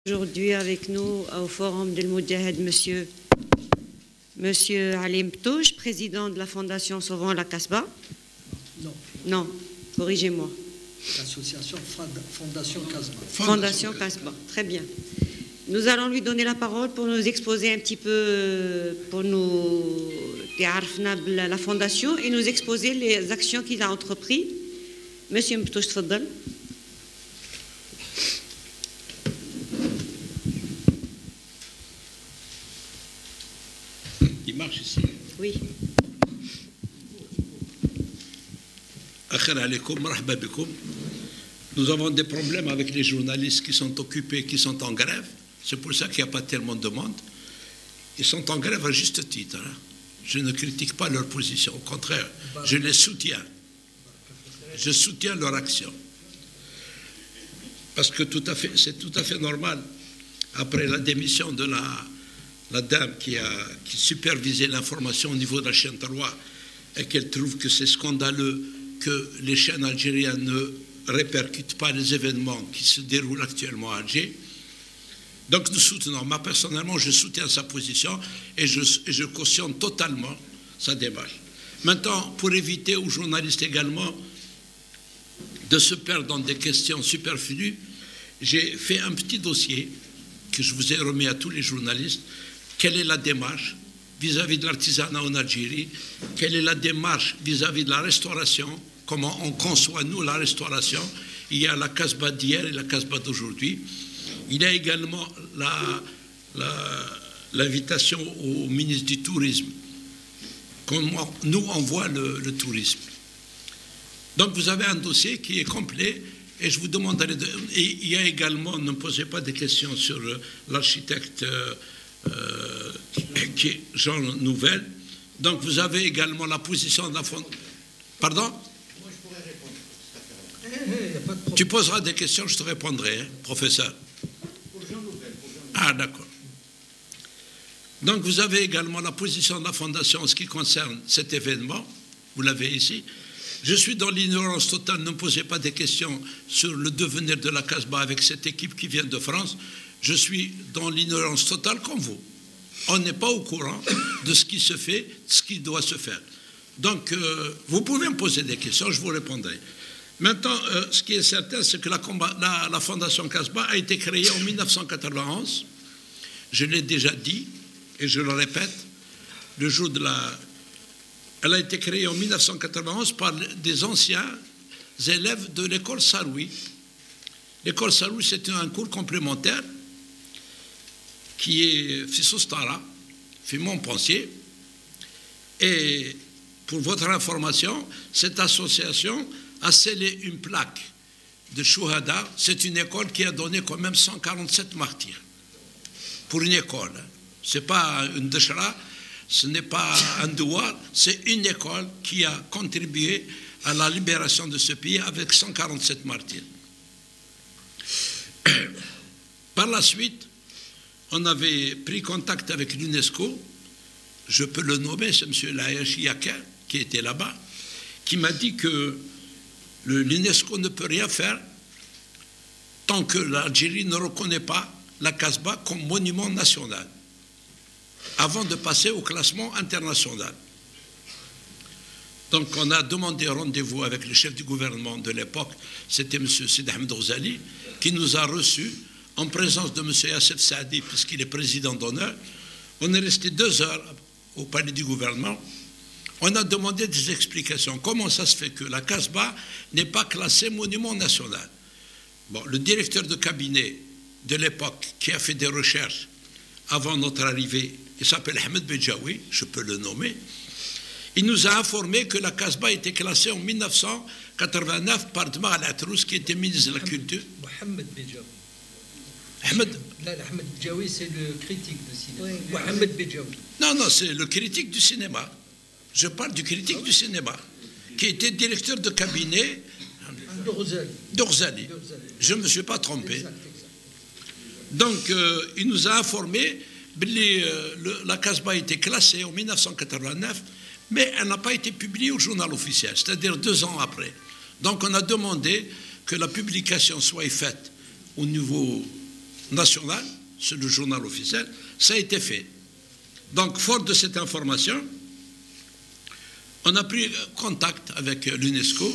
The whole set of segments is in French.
Aujourd'hui avec nous au Forum del Moudjahed, Monsieur Ali Mtouch, président de la Fondation Sauvons la Kasbah. Non. Non, corrigez-moi. L'association Fondation Kasbah. Fondation Kasbah, très bien. Nous allons lui donner la parole pour nous exposer un petit peu, pour nous la Fondation et nous exposer les actions qu'il a entreprises. Monsieur Mtouch, tfaddal. Il marche ici. Oui. Nous avons des problèmes avec les journalistes qui sont occupés, qui sont en grève. C'est pour ça qu'il n'y a pas tellement de monde. Ils sont en grève à juste titre. Hein. Je ne critique pas leur position. Au contraire, je les soutiens. Je soutiens leur action. Parce que c'est tout à fait normal. Après la démission de la dame qui supervisait l'information au niveau de la chaîne 3 et qu'elle trouve que c'est scandaleux que les chaînes algériennes ne répercutent pas les événements qui se déroulent actuellement à Alger. Donc nous soutenons, moi personnellement je soutiens sa position et je cautionne totalement sa démarche. Maintenant, pour éviter aux journalistes également de se perdre dans des questions superflues, j'ai fait un petit dossier que je vous ai remis à tous les journalistes. Quelle est la démarche vis-à-vis de l'artisanat en Algérie? Quelle est la démarche vis-à-vis de la restauration? Comment on conçoit, nous, la restauration? Il y a la Kasbah d'hier et la Kasbah d'aujourd'hui. Il y a également l'invitation au ministre du Tourisme. Comment nous, on voit le tourisme. Donc, vous avez un dossier qui est complet et je vous demanderai et il y a également, ne me posez pas de questions sur l'architecte qui est Jean Nouvel. Donc, vous avez également la position de la Fondation. Pardon? Moi, je pourrais répondre. Tu poseras des questions, je te répondrai, hein, professeur. Pour Jean Nouvel. Ah, d'accord. Donc, vous avez également la position de la Fondation en ce qui concerne cet événement. Vous l'avez ici. Je suis dans l'ignorance totale, ne me posez pas des questions sur le devenir de la Kasbah avec cette équipe qui vient de France. Je suis dans l'ignorance totale comme vous. On n'est pas au courant de ce qui se fait, de ce qui doit se faire. Donc, vous pouvez me poser des questions, je vous répondrai. Maintenant, ce qui est certain, c'est que la Fondation Kasbah a été créée en 1991. Je l'ai déjà dit, et je le répète, le jour de Elle a été créée en 1991 par des anciens élèves de l'école Saroui. L'école Saroui, c'est un cours complémentaire qui est Fissoustara, fait Montpensier. Et pour votre information, cette association a scellé une plaque de Chouhada. C'est une école qui a donné quand même 147 martyrs. Pour une école. Ce n'est pas une deshra, ce n'est pas un douar, c'est une école qui a contribué à la libération de ce pays avec 147 martyrs. Par la suite, on avait pris contact avec l'UNESCO, je peux le nommer, c'est M. Layachi Yaker, qui était là-bas, qui m'a dit que l'UNESCO ne peut rien faire tant que l'Algérie ne reconnaît pas la Kasbah comme monument national, avant de passer au classement international. Donc on a demandé rendez-vous avec le chef du gouvernement de l'époque, c'était M. Sidi Ahmed Ghazali, qui nous a reçus en présence de M. Yassef Saadi, puisqu'il est président d'honneur. On est resté 2 heures au palais du gouvernement. On a demandé des explications. Comment ça se fait que la Kasbah n'est pas classée monument national? Bon, le directeur de cabinet de l'époque, qui a fait des recherches avant notre arrivée, il s'appelle Ahmed Bejaoui, je peux le nommer, il nous a informé que la Kasbah a été classée en 1989 par Dmar Al-Atrouz, qui était ministre de la Culture. Mohamed Bejaoui. Ahmed Bejaoui, c'est le critique de cinéma. Oui, Mohamed Bejaoui. Non, c'est le critique du cinéma. Je parle du critique du cinéma, qui était directeur de cabinet d'Orzali. Je ne me suis pas trompé. Exact. Donc, il nous a informé que la Kasbah a été classée en 1989, mais elle n'a pas été publiée au journal officiel, c'est-à-dire 2 ans après. Donc, on a demandé que la publication soit faite au niveau national, c'est le journal officiel, ça a été fait. Donc, fort de cette information, on a pris contact avec l'UNESCO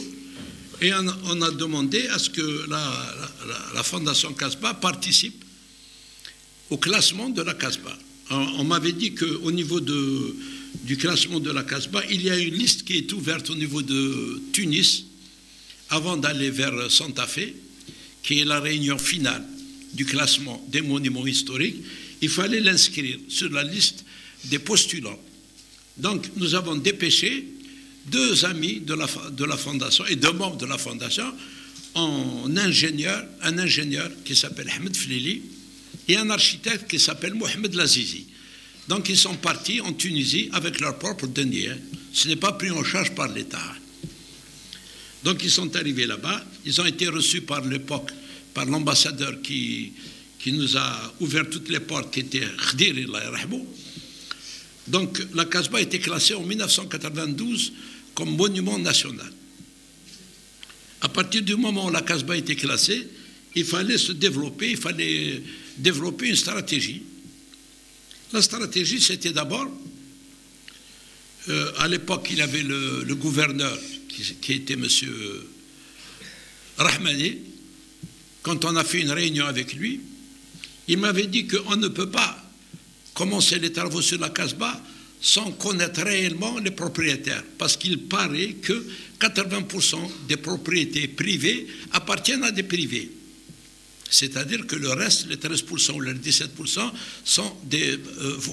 et on a demandé à ce que la Fondation Casbah participe au classement de la Casbah. On m'avait dit qu'au niveau du classement de la Casbah, il y a une liste qui est ouverte au niveau de Tunis avant d'aller vers Santa Fe, qui est la réunion finale du classement des monuments historiques. Il fallait l'inscrire sur la liste des postulants. Donc, nous avons dépêché 2 amis de la Fondation et 2 membres de la Fondation, un ingénieur qui s'appelle Ahmed Flili et un architecte qui s'appelle Mohamed Lazizi. Donc, ils sont partis en Tunisie avec leurs propres deniers. Ce n'est pas pris en charge par l'État. Donc, ils sont arrivés là-bas. Ils ont été reçus par l'époque, par l'ambassadeur qui nous a ouvert toutes les portes, qui était Khdir Allah yarhamou. Donc, la Casbah a été classée en 1992 comme monument national. À partir du moment où la Casbah a été classée, il fallait se développer, il fallait développer une stratégie. La stratégie, c'était d'abord, à l'époque, il y avait le gouverneur qui était M. Rahmani. Quand on a fait une réunion avec lui, il m'avait dit qu'on ne peut pas commencer les travaux sur la Casbah sans connaître réellement les propriétaires, parce qu'il paraît que 80% des propriétés privées appartiennent à des privés. C'est-à-dire que le reste, les 13% ou les 17%, sont des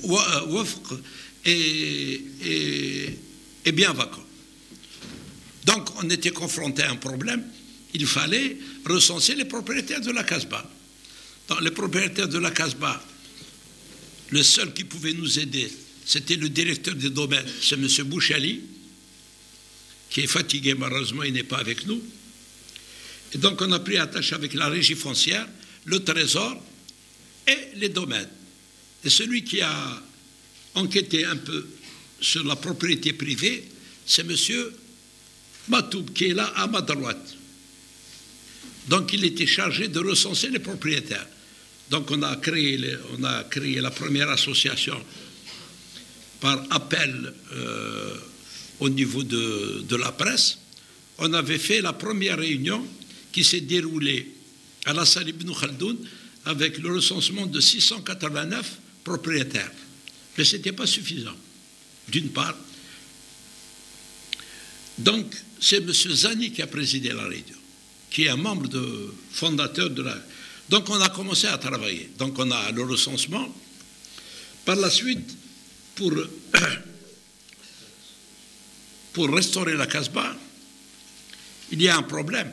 wafq et bien vacants. Donc, on était confronté à un problème. Il fallait recenser les propriétaires de la Casbah. Dans les propriétaires de la Casbah, le seul qui pouvait nous aider, c'était le directeur des domaines, c'est M. Bouchali, qui est fatigué, malheureusement, il n'est pas avec nous. Et donc, on a pris attache avec la régie foncière, le trésor et les domaines. Et celui qui a enquêté un peu sur la propriété privée, c'est M. Matoub, qui est là à ma droite. Donc, il était chargé de recenser les propriétaires. Donc, on a créé la première association par appel au niveau de la presse. On avait fait la première réunion qui s'est déroulée à la salle Ibn Khaldoun avec le recensement de 689 propriétaires. Mais ce n'était pas suffisant, d'une part. Donc, c'est M. Zani qui a présidé la réunion, qui est un membre fondateur de la... Donc, on a commencé à travailler. Donc, on a le recensement. Par la suite, pour restaurer la Casbah, il y a un problème.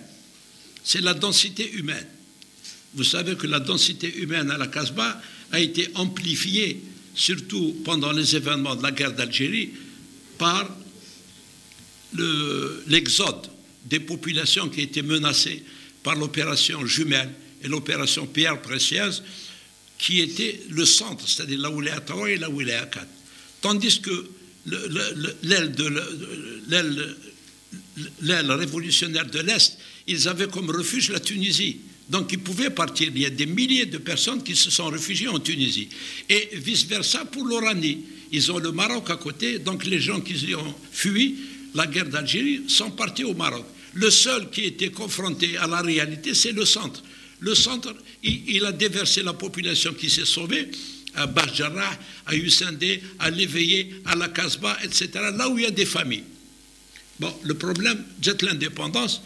C'est la densité humaine. Vous savez que la densité humaine à la Casbah a été amplifiée, surtout pendant les événements de la guerre d'Algérie, par l'exode des populations qui étaient menacées par l'opération Jumelle et l'opération Pierre Précieuse, qui était le centre, c'est-à-dire la Wilaya 3 et la Wilaya 4. Tandis que l'aile révolutionnaire de l'Est, ils avaient comme refuge la Tunisie. Donc ils pouvaient partir. Il y a des milliers de personnes qui se sont réfugiées en Tunisie. Et vice-versa pour l'Oranie. Ils ont le Maroc à côté, donc les gens qui ont fui la guerre d'Algérie sont partis au Maroc. Le seul qui était confronté à la réalité, c'est le centre. Le centre, il a déversé la population qui s'est sauvée à Bajjarrah, à Yussindé, à l'Éveillé, à la Casbah, etc., là où il y a des familles. Bon, le problème, dès l'indépendance,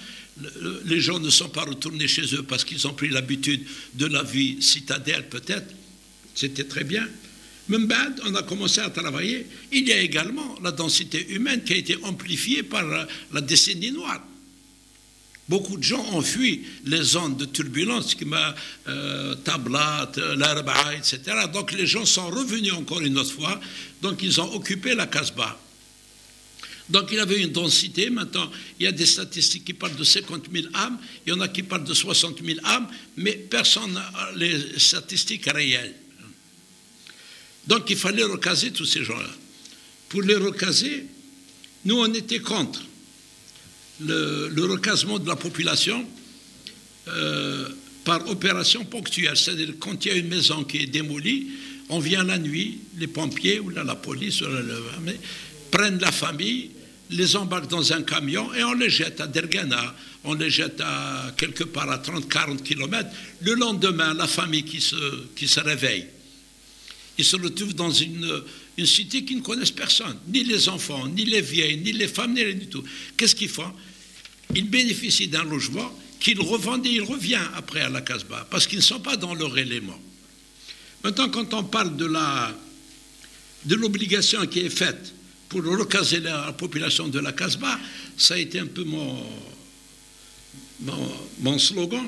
les gens ne sont pas retournés chez eux parce qu'ils ont pris l'habitude de la vie citadelle, peut-être. C'était très bien. Même bad, on a commencé à travailler. Il y a également la densité humaine qui a été amplifiée par la décennie noire. Beaucoup de gens ont fui les zones de turbulence, comme Tablat, l'Arba'a, etc. Donc les gens sont revenus encore une autre fois. Donc ils ont occupé la Casbah. Donc il y avait une densité. Maintenant, il y a des statistiques qui parlent de 50 000 âmes. Il y en a qui parlent de 60 000 âmes. Mais personne n'a les statistiques réelles. Donc il fallait recaser tous ces gens-là. Pour les recaser, nous, on était contre le recasement de la population par opération ponctuelle. C'est-à-dire quand il y a une maison qui est démolie, on vient la nuit, les pompiers ou la police prennent la famille, les embarquent dans un camion et on les jette à Dergana, on les jette à quelque part à 30-40 km. Le lendemain, la famille qui se réveille, ils se retrouvent dans une cité qui ne connaissent personne, ni les enfants, ni les vieilles, ni les femmes, ni rien du tout. Qu'est-ce qu'ils font? Ils bénéficient d'un logement qu'ils revendent et ils reviennent après à la Casbah, parce qu'ils ne sont pas dans leur élément. Maintenant, quand on parle de l'obligation qui est faite pour recaser la population de la Casbah, ça a été un peu mon slogan.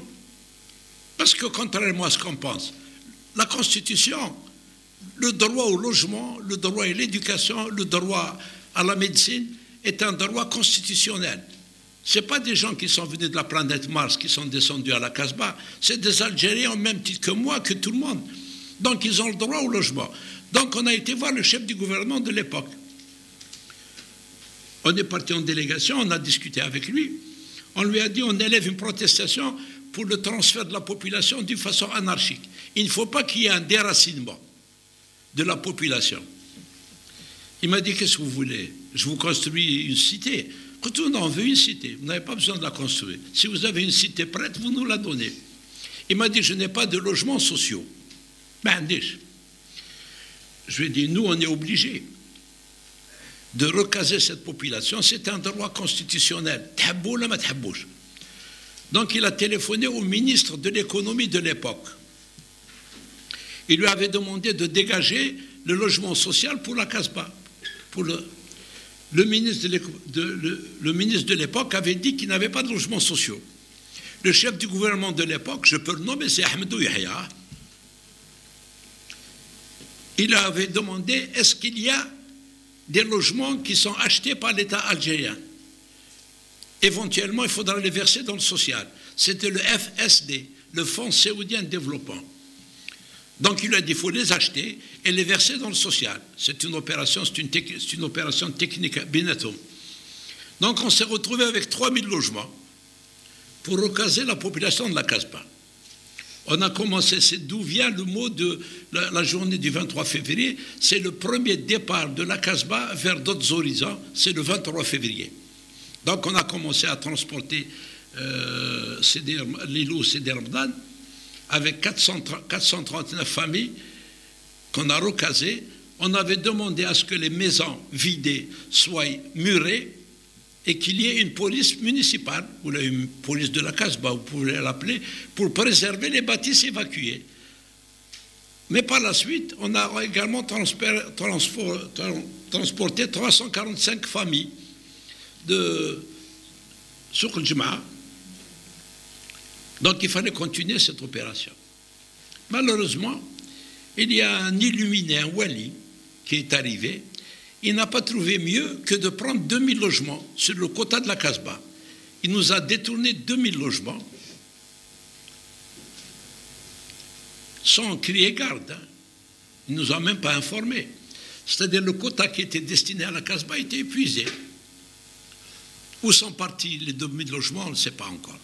Parce que contrairement à ce qu'on pense, la Constitution, le droit au logement, le droit à l'éducation, le droit à la médecine est un droit constitutionnel. Ce n'est pas des gens qui sont venus de la planète Mars qui sont descendus à la Casbah, c'est des Algériens au même titre que moi, que tout le monde. Donc ils ont le droit au logement. Donc on a été voir le chef du gouvernement de l'époque. On est parti en délégation, on a discuté avec lui. On lui a dit on élève une protestation pour le transfert de la population d'une façon anarchique. Il ne faut pas qu'il y ait un déracinement de la population. Il m'a dit qu'est-ce que vous voulez? Je vous construis une cité. Quand on veut une cité, vous n'avez pas besoin de la construire. Si vous avez une cité prête, vous nous la donnez. Il m'a dit je n'ai pas de logements sociaux. Ben, je lui ai dit nous on est obligés de recaser cette population, c'est un droit constitutionnel. Donc il a téléphoné au ministre de l'économie de l'époque. Il lui avait demandé de dégager le logement social pour la Casbah. Le ministre de l'époque avait dit qu'il n'avait pas de logements sociaux. Le chef du gouvernement de l'époque, je peux le nommer, c'est Ahmedou Yahya. Il avait demandé est-ce qu'il y a des logements qui sont achetés par l'État algérien. Éventuellement, il faudra les verser dans le social. C'était le FSD, le Fonds saoudien de développement. Donc il a dit il faut les acheter et les verser dans le social. C'est une opération technique binatom. Donc on s'est retrouvé avec 3000 logements pour recaser la population de la Casbah. On a commencé, c'est d'où vient le mot de la journée du 23 février, c'est le premier départ de la Casbah vers d'autres horizons, c'est le 23 février. Donc on a commencé à transporter l'îlot Sidi Ramadan avec 439 familles qu'on a recasées. On avait demandé à ce que les maisons vidées soient murées et qu'il y ait une police municipale, ou une police de la Casbah, vous pouvez l'appeler, pour préserver les bâtisses évacuées. Mais par la suite, on a également transporté 345 familles de Souk el-Jema'a. Donc il fallait continuer cette opération. Malheureusement, il y a un illuminé, un wali, qui est arrivé. Il n'a pas trouvé mieux que de prendre 2000 logements sur le quota de la Casbah. Il nous a détourné 2000 logements sans crier garde. Hein. Il ne nous a même pas informés. C'est-à-dire le quota qui était destiné à la Casbah était épuisé. Où sont partis les 2000 logements, on ne sait pas encore.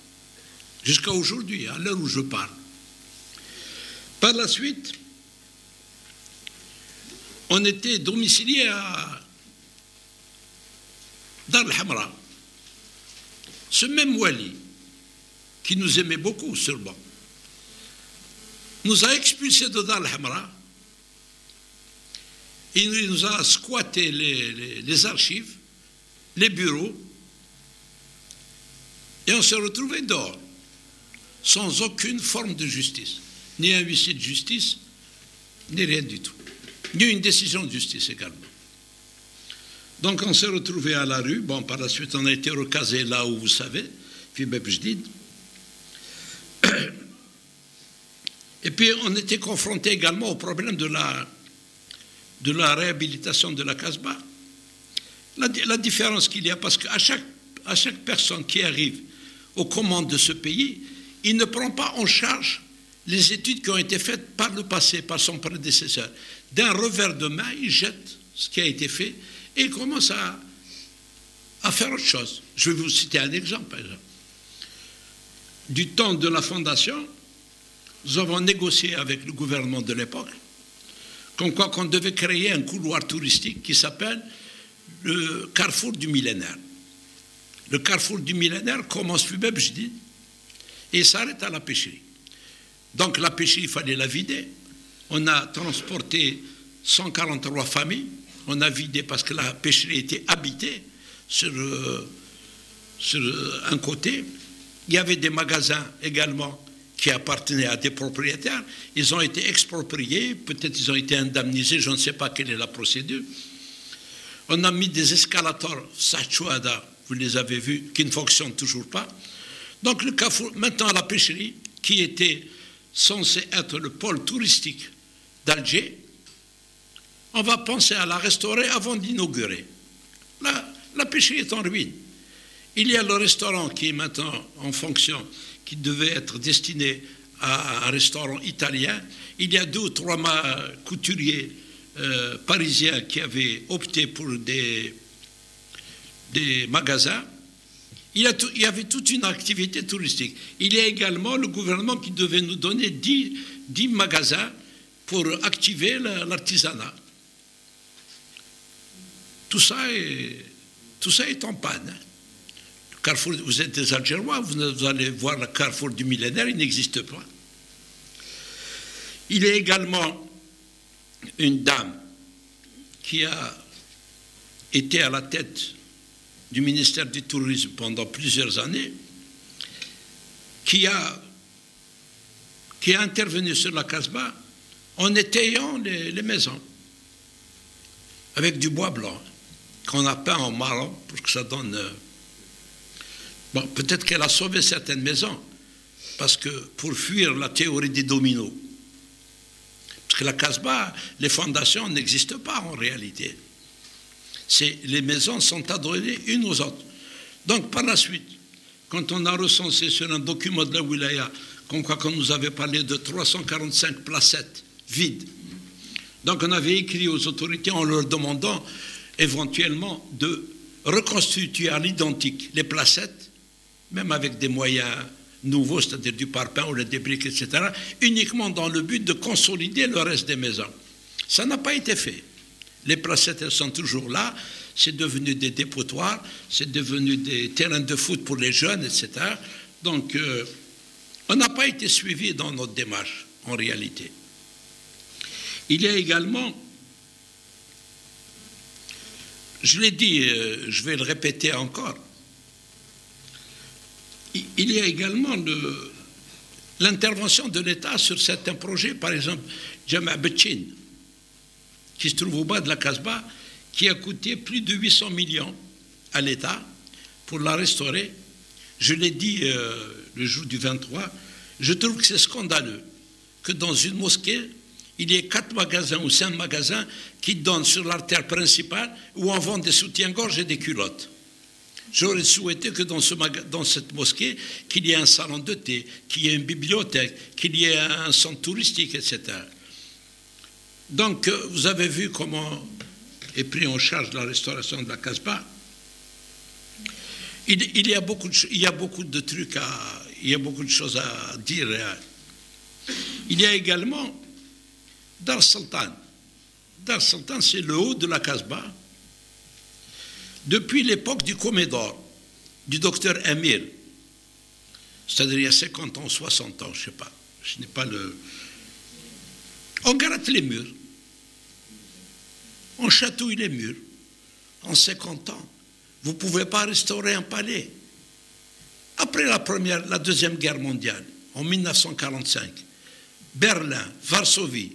Jusqu'à aujourd'hui, à l'heure où je parle. Par la suite, on était domicilié à Dar el-Hamra. Ce même wali, qui nous aimait beaucoup sûrement, nous a expulsés de Dar el-Hamra. Il nous a squatté les archives, les bureaux, et on s'est retrouvés dehors, sans aucune forme de justice, ni un huissier de justice, ni rien du tout. Il y a eu une décision de justice également. Donc on s'est retrouvé à la rue. Bon, par la suite, on a été recasé là où vous savez, puis Bebjdid. Et puis on était confronté également au problème de la réhabilitation de la Casbah. La différence qu'il y a, parce qu'à chaque personne qui arrive aux commandes de ce pays, il ne prend pas en charge les études qui ont été faites par le passé, par son prédécesseur. D'un revers de main, il jette ce qui a été fait et il commence à faire autre chose. Je vais vous citer un exemple, par exemple. Du temps de la fondation, nous avons négocié avec le gouvernement de l'époque, comme quoi qu'on devait créer un couloir touristique qui s'appelle le carrefour du millénaire. Le carrefour du millénaire commence plus bas, je dis, et s'arrête à la pêcherie. Donc la pêcherie, il fallait la vider. On a transporté 143 familles, on a vidé parce que la pêcherie était habitée sur un côté. Il y avait des magasins également qui appartenaient à des propriétaires. Ils ont été expropriés, peut-être ils ont été indemnisés, je ne sais pas quelle est la procédure. On a mis des escalators Sachouada, vous les avez vus, qui ne fonctionnent toujours pas. Donc le carrefour, maintenant la pêcherie, qui était censée être le pôle touristique d'Alger, on va penser à la restaurer avant d'inaugurer. La pêcherie est en ruine. Il y a le restaurant qui est maintenant en fonction, qui devait être destiné à un restaurant italien. Il y a 2 ou 3 couturiers parisiens qui avaient opté pour des magasins. Il y avait toute une activité touristique. Il y a également le gouvernement qui devait nous donner 10 magasins pour activer l'artisanat. Tout ça est en panne. Carrefour, vous êtes des Algérois, vous allez voir le carrefour du millénaire, il n'existe pas. Il y a également une dame qui a été à la tête du ministère du Tourisme pendant plusieurs années, qui a intervenu sur la Casbah en étayant les maisons avec du bois blanc qu'on a peint en marron pour que ça donne... Bon, peut-être qu'elle a sauvé certaines maisons, parce que pour fuir la théorie des dominos, parce que la Casbah, les fondations n'existent pas en réalité. Les maisons sont adonnées une aux autres. Donc par la suite, quand on a recensé sur un document de la Wilaya, comme quoi qu'on nous avait parlé de 345 placettes vides, donc on avait écrit aux autorités en leur demandant éventuellement de reconstituer à l'identique les placettes, même avec des moyens nouveaux, c'est-à-dire du parpaing ou des briques, etc., uniquement dans le but de consolider le reste des maisons. Ça n'a pas été fait. Les placettes, elles sont toujours là, c'est devenu des dépotoirs, c'est devenu des terrains de foot pour les jeunes, etc. Donc, on n'a pas été suivi dans notre démarche, en réalité. Il y a également, je l'ai dit, je vais le répéter encore, il y a également l'intervention de l'État sur certains projets, par exemple, Jama' Betchin, qui se trouve au bas de la Casbah, qui a coûté plus de 800 millions à l'État pour la restaurer. Je l'ai dit le jour du 23, je trouve que c'est scandaleux que dans une mosquée, il y ait 4 magasins ou 5 magasins qui donnent sur l'artère principale où on vend des soutiens-gorge et des culottes. J'aurais souhaité que dans cette mosquée, qu'il y ait un salon de thé, qu'il y ait une bibliothèque, qu'il y ait un centre touristique, etc. Donc, vous avez vu comment est pris en charge la restauration de la Casbah. Il y a beaucoup de trucs il y a beaucoup de choses à dire. Il y a également Dar Sultan. Dar Sultan, c'est le haut de la Casbah. Depuis l'époque du Comédore, du docteur Amir, c'est-à-dire il y a 50 ans, 60 ans, je ne sais pas, je n'ai pas le... On gratte les murs, on chatouille les murs. En 50 ans, vous ne pouvez pas restaurer un palais. Après la Deuxième Guerre mondiale, en 1945, Berlin, Varsovie,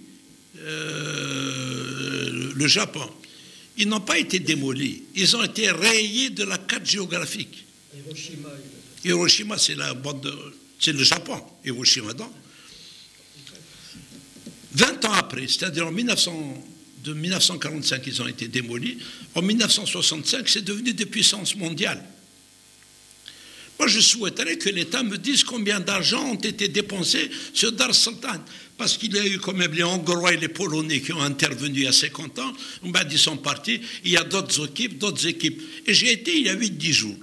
le Japon, ils n'ont pas été démolis, ils ont été rayés de la carte géographique. Hiroshima, c'est le Japon, Hiroshima, donc. 20 ans après, c'est-à-dire en 1945, ils ont été démolis. En 1965, c'est devenu des puissances mondiales. Moi, je souhaiterais que l'État me dise combien d'argent ont été dépensés sur Dar Sultan. Parce qu'il y a eu quand même les Hongrois et les Polonais qui ont intervenu il y a 50 ans. Ils sont partis. Il y a d'autres équipes. Et j'ai été il y a 8-10 jours.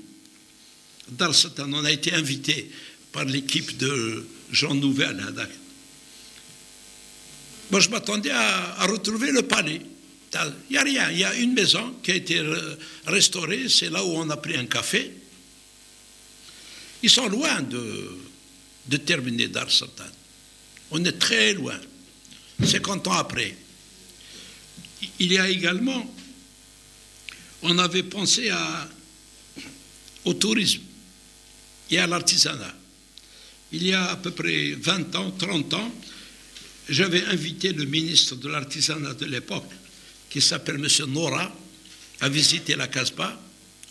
Dar Sultan, on a été invité par l'équipe de Jean Nouvel. Moi, je m'attendais à retrouver le palais. Il n'y a rien. Il y a une maison qui a été restaurée. C'est là où on a pris un café. Ils sont loin de terminer Dar Sultan. On est très loin. 50 ans après. Il y a également, on avait pensé au tourisme et à l'artisanat. Il y a à peu près 20 ans, 30 ans, j'avais invité le ministre de l'artisanat de l'époque, qui s'appelle M. Nora, à visiter la Casbah.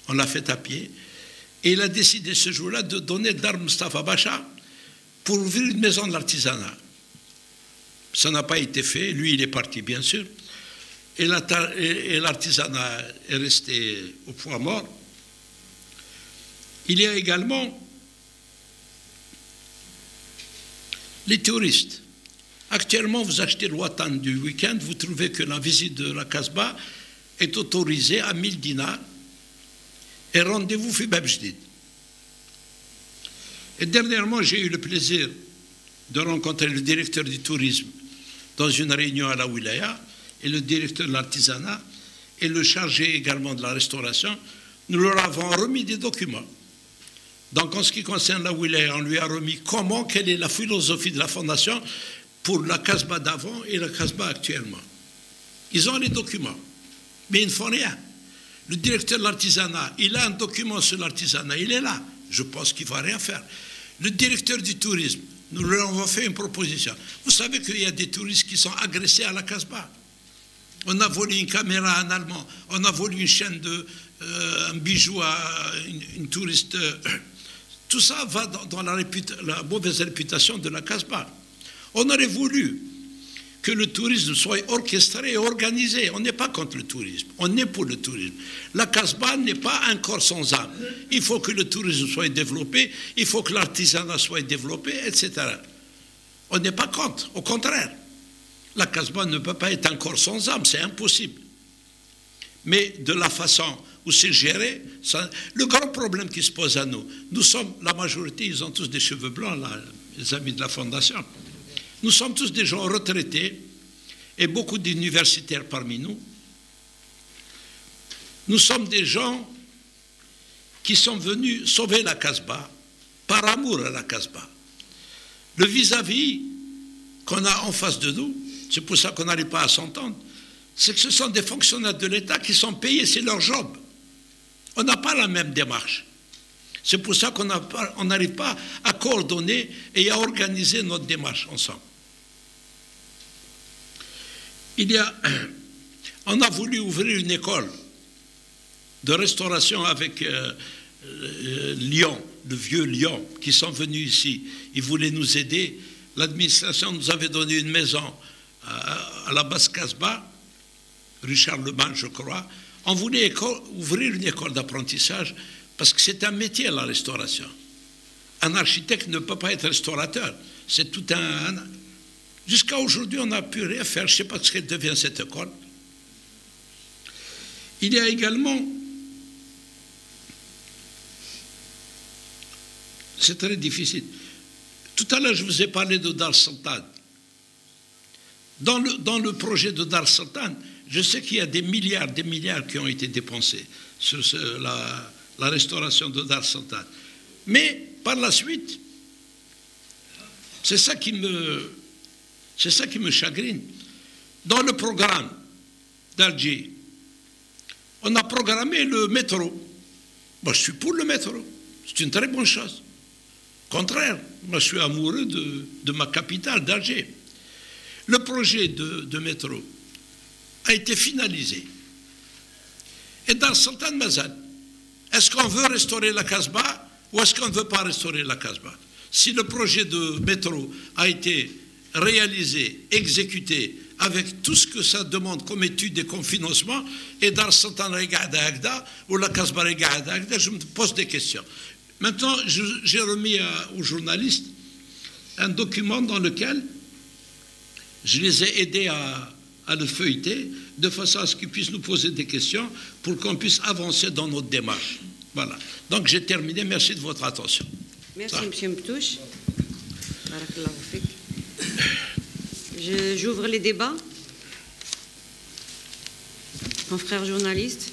On l'a fait à pied. Et il a décidé ce jour-là de donner Dar Mustafa Bacha pour ouvrir une maison de l'artisanat. Ça n'a pas été fait. Lui, il est parti, bien sûr. Et l'artisanat est resté au point mort. Il y a également les touristes. Actuellement, vous achetez le Watan du week-end, vous trouvez que la visite de la Casbah est autorisée à 1000 dinars et rendez-vous fait Bab Jdid. Et dernièrement, j'ai eu le plaisir de rencontrer le directeur du tourisme dans une réunion à la Wilaya et le directeur de l'artisanat et le chargé également de la restauration. Nous leur avons remis des documents. Donc, en ce qui concerne la Wilaya, on lui a remis quelle est la philosophie de la fondation pour la Casbah d'avant et la Casbah actuellement. Ils ont les documents, mais ils ne font rien. Le directeur de l'artisanat, il a un document sur l'artisanat, il est là. Je pense qu'il ne va rien faire. Le directeur du tourisme, nous leur avons fait une proposition. Vous savez qu'il y a des touristes qui sont agressés à la Casbah. On a volé une caméra à un Allemand, on a volé une chaîne un bijou à une touriste. Tout ça va dans la mauvaise réputation de la Casbah. On aurait voulu que le tourisme soit orchestré et organisé. On n'est pas contre le tourisme, on est pour le tourisme. La Casbah n'est pas un corps sans âme. Il faut que le tourisme soit développé, il faut que l'artisanat soit développé, etc. On n'est pas contre, au contraire. La Casbah ne peut pas être un corps sans âme, c'est impossible. Mais de la façon où c'est géré, le grand problème qui se pose à nous sommes, la majorité, ils ont tous des cheveux blancs, là, les amis de la Fondation. Nous sommes tous des gens retraités et beaucoup d'universitaires parmi nous. Nous sommes des gens qui sont venus sauver la Casbah par amour à la Casbah. Le vis-à-vis qu'on a en face de nous, c'est pour ça qu'on n'arrive pas à s'entendre, c'est que ce sont des fonctionnaires de l'État qui sont payés, c'est leur job. On n'a pas la même démarche. C'est pour ça qu'on n'arrive pas à coordonner et à organiser notre démarche ensemble. On a voulu ouvrir une école de restauration avec Lyon, le vieux Lyon, qui sont venus ici. Ils voulaient nous aider. L'administration nous avait donné une maison à la Basse Casbah, rue Charlemagne, je crois. On voulait ouvrir une école d'apprentissage parce que c'est un métier, la restauration. Un architecte ne peut pas être restaurateur. C'est tout un... Jusqu'à aujourd'hui, on n'a pu rien faire. Je ne sais pas ce qu'elle devient, cette école. Il y a également... C'est très difficile. Tout à l'heure, je vous ai parlé de Dar Sultan. Dans le projet de Dar Sultan, je sais qu'il y a des milliards qui ont été dépensés sur la restauration de Dar Sultan. Mais, par la suite, c'est ça qui me chagrine. Dans le programme d'Alger, on a programmé le métro. Moi, je suis pour le métro. C'est une très bonne chose. Au contraire, moi, je suis amoureux de ma capitale, d'Alger. Le projet de métro a été finalisé. Et dans Sultan Mazal, est-ce qu'on veut restaurer la Casbah ou est-ce qu'on ne veut pas restaurer la Casbah? Si le projet de métro a été réalisé, exécuté, avec tout ce que ça demande comme étude et comme financement, et dans Sultan Regarda Agda ou la Casbah Regarda Agda, je me pose des questions. Maintenant, j'ai remis aux journalistes un document dans lequel je les ai aidés à le feuilleter, de façon à ce qu'ils puissent nous poser des questions pour qu'on puisse avancer dans notre démarche. Voilà. Donc j'ai terminé. Merci de votre attention. Merci, M. Mtouche. J'ouvre les débats. Confrères journalistes.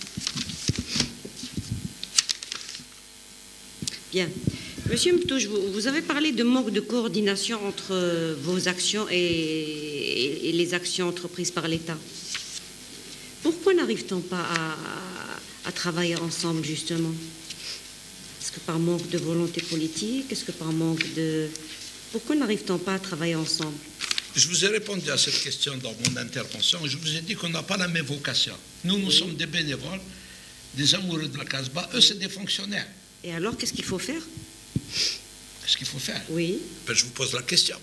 Bien. Monsieur Mtouche, vous avez parlé de manque de coordination entre vos actions et les actions entreprises par l'État. Pourquoi n'arrive-t-on pas à travailler ensemble, justement? Est-ce que par manque de volonté politique? Est-ce que par manque de... Pourquoi n'arrive-t-on pas à travailler ensemble? Je vous ai répondu à cette question dans mon intervention. Je vous ai dit qu'on n'a pas la même vocation. Nous sommes des bénévoles, des amoureux de la Casbah. Eux, c'est des fonctionnaires. Et alors, qu'est-ce qu'il faut faire? Qu'est-ce qu'il faut faire? Oui. Ben, je vous pose la question.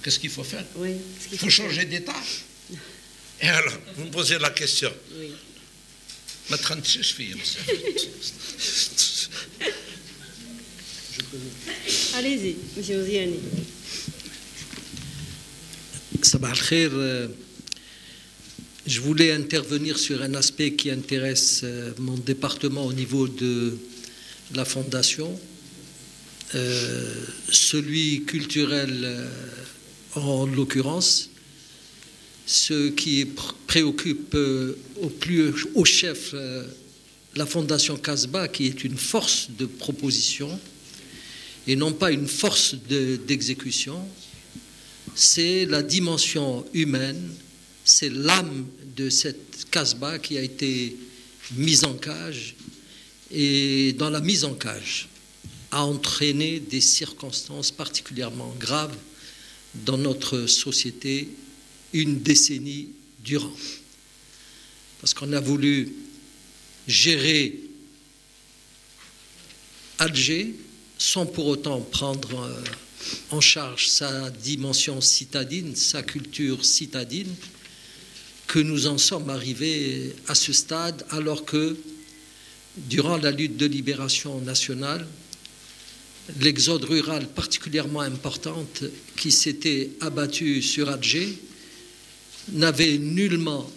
Qu'est-ce qu'il faut faire? Oui. Il faut changer d'État. Et alors, vous me posez la question. Oui. Ma 36 filles. Allez-y, monsieur Oziani. Sabah al-Khair, je voulais intervenir sur un aspect qui intéresse mon département au niveau de la fondation, celui culturel en l'occurrence, ce qui préoccupe au chef la fondation Casbah, qui est une force de proposition et non pas une force d'exécution. C'est la dimension humaine, c'est l'âme de cette Casbah qui a été mise en cage, et dans la mise en cage a entraîné des circonstances particulièrement graves dans notre société une décennie durant. Parce qu'on a voulu gérer Alger sans pour autant prendre en charge sa dimension citadine, sa culture citadine, que nous en sommes arrivés à ce stade alors que, durant la lutte de libération nationale, l'exode rural particulièrement importante qui s'était abattu sur Alger n'avait nullement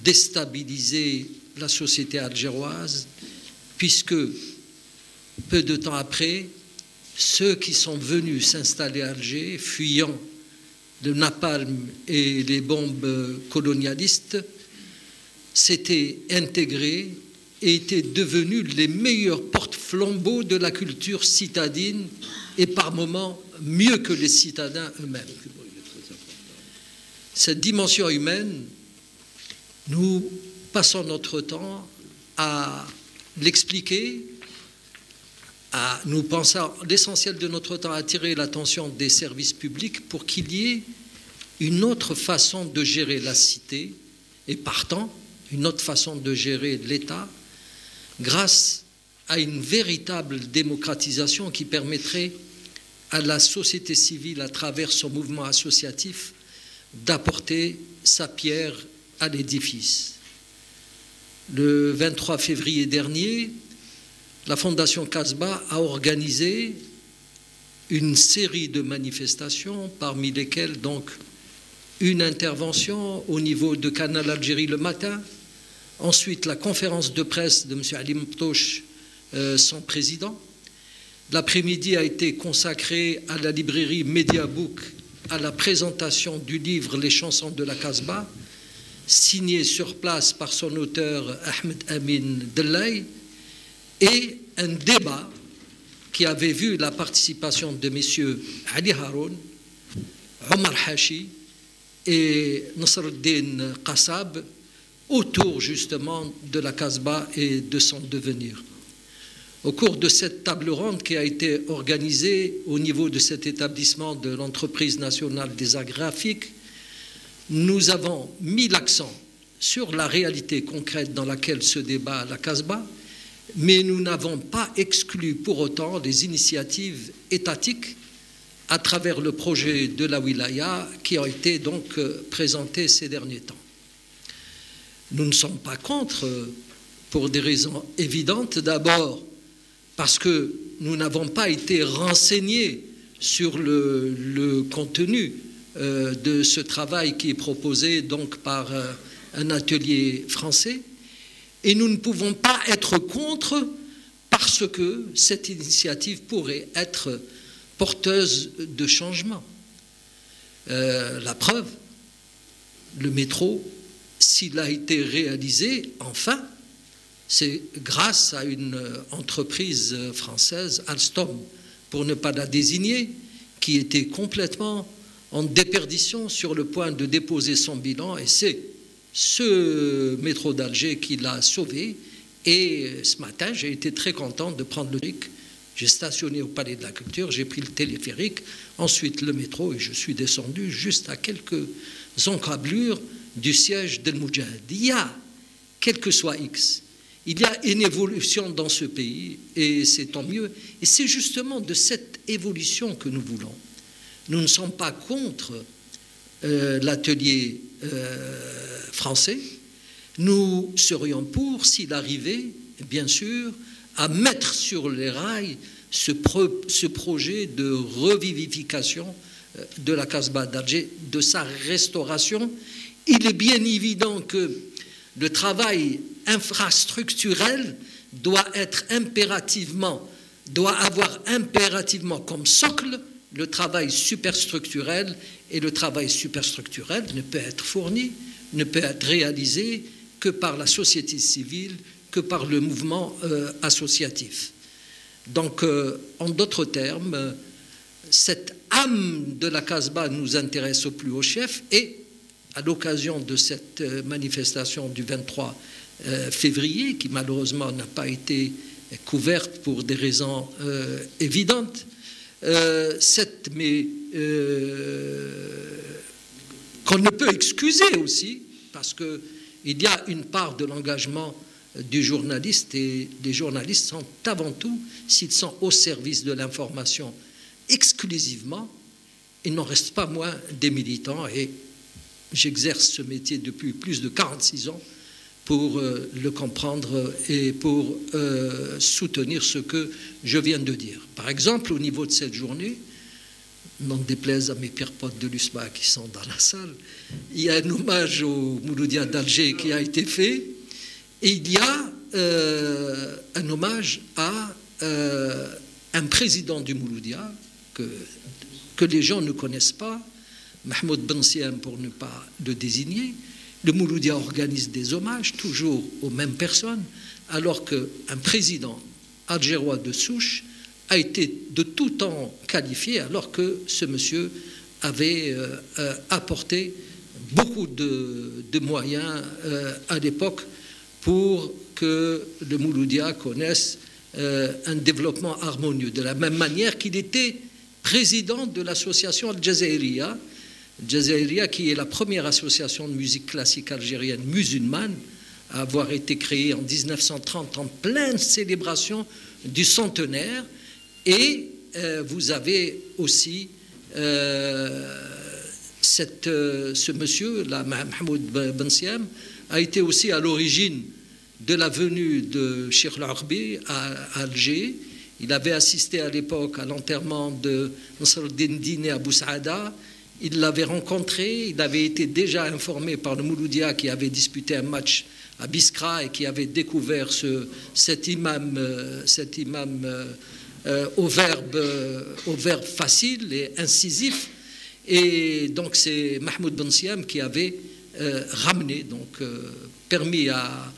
déstabilisé la société algéroise, puisque peu de temps après, ceux qui sont venus s'installer à Alger, fuyant le napalm et les bombes colonialistes, s'étaient intégrés et étaient devenus les meilleurs porte-flambeaux de la culture citadine et par moments mieux que les citadins eux-mêmes. Cette dimension humaine, nous passons notre temps à l'expliquer, nous pensons l'essentiel de notre temps à attirer l'attention des services publics pour qu'il y ait une autre façon de gérer la cité et partant une autre façon de gérer l'État grâce à une véritable démocratisation qui permettrait à la société civile à travers son mouvement associatif d'apporter sa pierre à l'édifice. Le 23 février dernier, la Fondation Casbah a organisé une série de manifestations, parmi lesquelles donc une intervention au niveau de Canal Algérie le matin, ensuite la conférence de presse de M. Ali Mtouche, son président. L'après-midi a été consacré à la librairie Mediabook, à la présentation du livre Les chansons de la Casbah, signé sur place par son auteur Ahmed Amin Delaï, et un débat qui avait vu la participation de messieurs Ali Haroun, Omar Hachi et Nasruddin Qassab autour justement de la Casbah et de son devenir. Au cours de cette table ronde qui a été organisée au niveau de cet établissement de l'entreprise nationale des arts graphiques, nous avons mis l'accent sur la réalité concrète dans laquelle se débat la Casbah, mais nous n'avons pas exclu pour autant les initiatives étatiques à travers le projet de la wilaya qui a été donc présenté ces derniers temps. Nous ne sommes pas contre pour des raisons évidentes. D'abord, parce que nous n'avons pas été renseignés sur le contenu de ce travail qui est proposé donc par un atelier français. Et nous ne pouvons pas être contre parce que cette initiative pourrait être porteuse de changement. La preuve, le métro, s'il a été réalisé, enfin, c'est grâce à une entreprise française, Alstom, pour ne pas la désigner, qui était complètement en déperdition, sur le point de déposer son bilan, et c'est ce métro d'Alger qui l'a sauvé. Et ce matin, j'ai été très content de prendre le truc. J'ai stationné au Palais de la Culture, j'ai pris le téléphérique, ensuite le métro, et je suis descendu juste à quelques encablures du siège d'El Moudjahid. Il y a, quel que soit X, il y a une évolution dans ce pays, et c'est tant mieux. Et c'est justement de cette évolution que nous voulons. Nous ne sommes pas contre l'atelier français. Nous serions pour, s'il arrivait, bien sûr, à mettre sur les rails ce projet de revivification de la Casbah d'Alger, de sa restauration. Il est bien évident que le travail infrastructurel doit avoir impérativement comme socle le travail superstructurel, et le travail superstructurel ne peut être fourni, ne peut être réalisé que par la société civile, que par le mouvement associatif. Donc, en d'autres termes, cette âme de la Casbah nous intéresse au plus haut chef, et à l'occasion de cette manifestation du 23 février, qui malheureusement n'a pas été couverte pour des raisons évidentes, qu'on ne peut excuser aussi, parce qu'il y a une part de l'engagement du journaliste, et les journalistes sont avant tout, s'ils sont au service de l'information exclusivement, il n'en reste pas moins des militants, et j'exerce ce métier depuis plus de 46 ans pour le comprendre et pour soutenir ce que je viens de dire. Par exemple, au niveau de cette journée, n'en déplaise à mes pires potes de l'USMA qui sont dans la salle, il y a un hommage au Mouloudia d'Alger qui a été fait, et il y a un hommage à un président du Mouloudia que les gens ne connaissent pas, Mahmoud Ben Siem pour ne pas le désigner. Le Mouloudia organise des hommages toujours aux mêmes personnes, alors qu'un président algérois de souche a été de tout temps qualifié, alors que ce monsieur avait apporté beaucoup de moyens à l'époque pour que le Mouloudia connaisse un développement harmonieux, de la même manière qu'il était président de l'association Al-Jazairiya, qui est la première association de musique classique algérienne musulmane à avoir été créée en 1930 en pleine célébration du centenaire. Et vous avez aussi ce monsieur, là, Mahmoud Ben Siem, a été aussi à l'origine de la venue de Cheikh Al-Arbi à Alger. Il avait assisté à l'époque à l'enterrement de Nasr al-Din Dine à Boussaada. Il l'avait rencontré, il avait été déjà informé par le Mouloudia qui avait disputé un match à Biskra et qui avait découvert cet imam au verbe facile et incisif. Et donc c'est Mahmoud Ben Siem qui avait ramené, donc permis à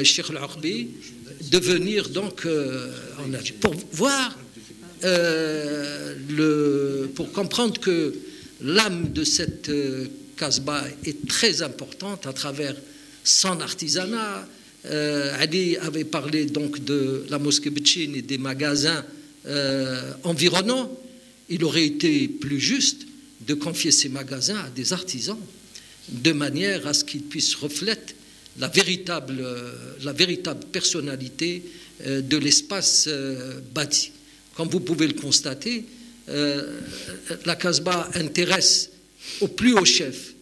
Cheikh Al-Arbi de venir donc en Algérie pour voir, pour comprendre que l'âme de cette Casbah est très importante à travers son artisanat. Ali avait parlé donc de la mosquée Betchine et des magasins environnants. Il aurait été plus juste de confier ces magasins à des artisans, de manière à ce qu'ils puissent refléter la véritable personnalité de l'espace bâti. Comme vous pouvez le constater, la Casbah intéresse au plus haut chef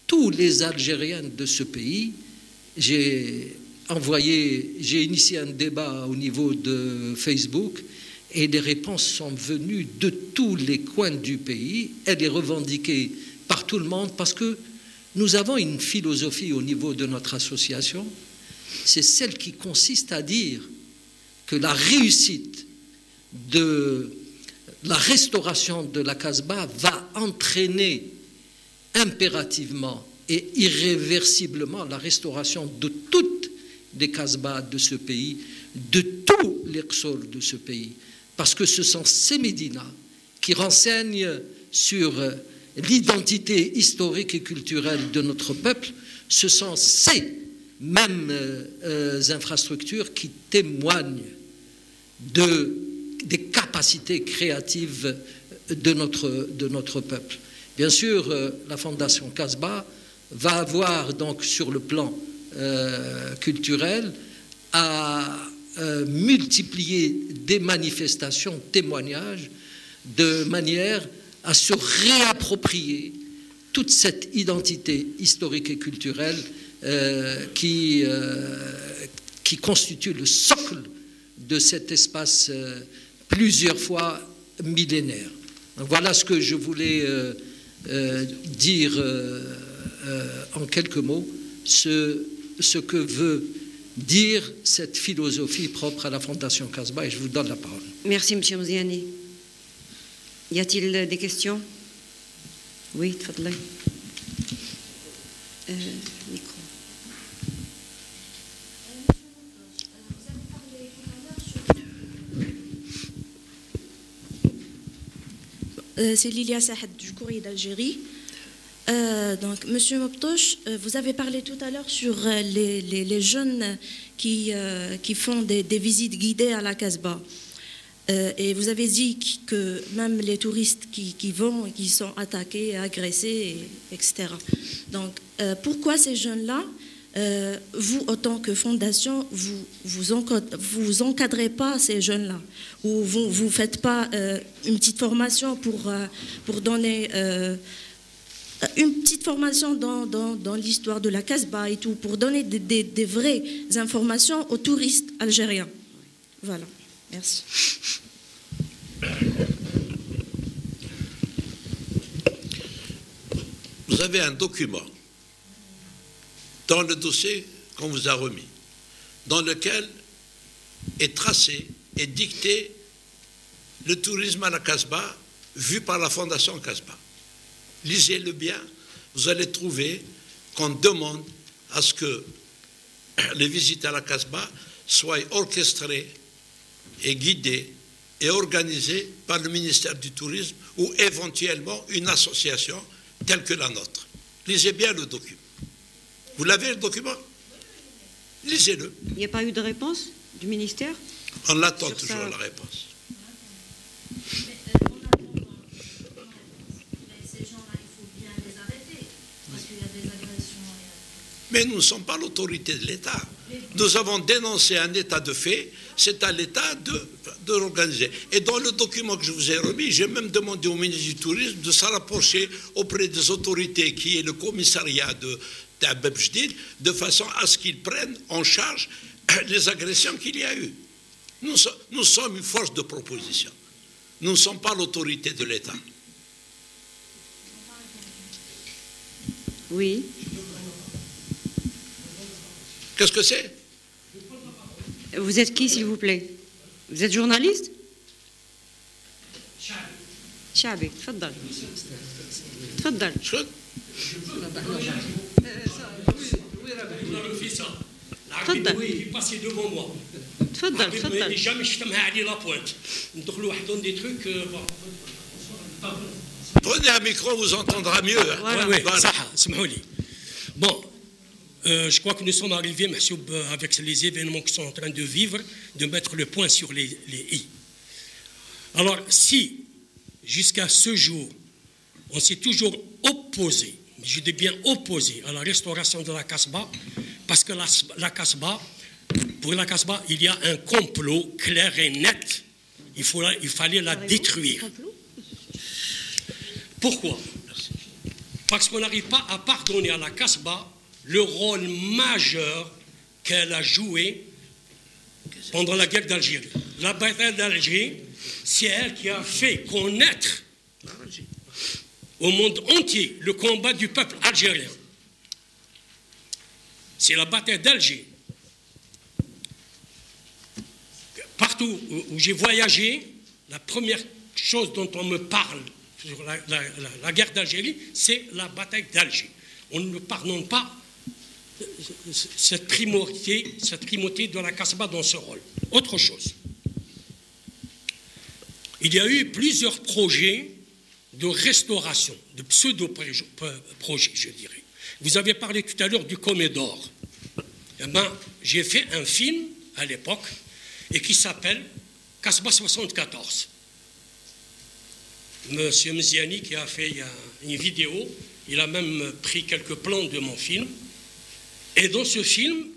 tous les Algériens de ce pays. J'ai initié un débat au niveau de Facebook et les réponses sont venues de tous les coins du pays. Elle est revendiquée par tout le monde parce que nous avons une philosophie au niveau de notre association, c'est celle qui consiste à dire que la réussite de la restauration de la Casbah va entraîner impérativement et irréversiblement la restauration de toutes les Kasbahs de ce pays, de tous les Qsors de ce pays, parce que ce sont ces médinas qui renseignent sur l'identité historique et culturelle de notre peuple. Ce sont ces mêmes infrastructures qui témoignent des capacités créatives de notre peuple. Bien sûr, la Fondation Kasbah va avoir donc sur le plan culturel à multiplier des manifestations, témoignages, de manière à se réapproprier toute cette identité historique et culturelle qui constitue le socle de cet espace plusieurs fois millénaire. Donc voilà ce que je voulais dire en quelques mots, ce que veut dire cette philosophie propre à la Fondation Kasbah, et je vous donne la parole. Merci, M. Mziani. Y a-t-il des questions? Oui, tfadlay. Micro. C'est Lilia Sahed du Courrier d'Algérie. Donc, Monsieur Moptouche, vous avez parlé tout à l'heure sur les jeunes qui font des visites guidées à la Kasbah. Et vous avez dit que même les touristes qui vont, qui sont attaqués, agressés, etc. Donc, pourquoi ces jeunes-là, vous, en tant que fondation, vous encadrez pas ces jeunes-là, ou vous faites pas une petite formation pour donner une petite formation dans l'histoire de la Kasbah et tout, pour donner des vraies informations aux touristes algériens. Voilà. Merci. Vous avez un document dans le dossier qu'on vous a remis, dans lequel est tracé et dicté le tourisme à la Kasbah vu par la Fondation Kasbah. Lisez-le bien, vous allez trouver qu'on demande à ce que les visites à la Kasbah soient orchestrées et guidées et organisées par le ministère du Tourisme ou éventuellement une association telle que la nôtre. Lisez bien le document. Vous l'avez, le document? Lisez-le. Il n'y a pas eu de réponse du ministère? On l'attend toujours, la réponse. Mais nous ne sommes pas l'autorité de l'État. Nous avons dénoncé un état de fait, c'est à l'État de l'organiser. Et dans le document que je vous ai remis, j'ai même demandé au ministre du Tourisme de se rapprocher auprès des autorités qui est le commissariat de Abeb Jdid, de façon à ce qu'ils prennent en charge les agressions qu'il y a eu. Nous sommes une force de proposition. Nous ne sommes pas l'autorité de l'État. Oui. Qu'est-ce que c'est? Vous êtes qui, s'il vous plaît? Vous êtes journaliste? Chabi, tfaddal. Tfaddal. تفضل يباسي devant moi. تفضل تفضل. jamais شتمها عليه لا بوينت. ندخلوا وحدهم دي تروك. Prenez un micro, vous entendra mieux. Voilà. Oui, صح, اسمحوا لي. Bon, je crois que nous sommes arrivés, Mahsoub, avec les événements qui sont en train de vivre, de mettre le point sur les i. Alors, si, jusqu'à ce jour, on s'est toujours opposé, je dis bien opposé, à la restauration de la Kasbah, parce que la Kasbah, pour la Kasbah, il y a un complot clair et net. Il fallait la détruire. Pourquoi? Parce qu'on n'arrive pas à pardonner à la Kasbah le rôle majeur qu'elle a joué pendant la guerre d'Algérie. La bataille d'Alger, c'est elle qui a fait connaître au monde entier le combat du peuple algérien. C'est la bataille d'Alger. Partout où j'ai voyagé, la première chose dont on me parle sur la guerre d'Algérie, c'est la bataille d'Alger. On ne pardonne pas cette primauté de la Casbah dans ce rôle. Autre chose. Il y a eu plusieurs projets de restauration, de pseudo-projets, je dirais. Vous avez parlé tout à l'heure du Comédore. Eh bien, j'ai fait un film à l'époque et qui s'appelle Casbah 74. Monsieur Mziani qui a fait une vidéo, il a même pris quelques plans de mon film. Et dans ce film,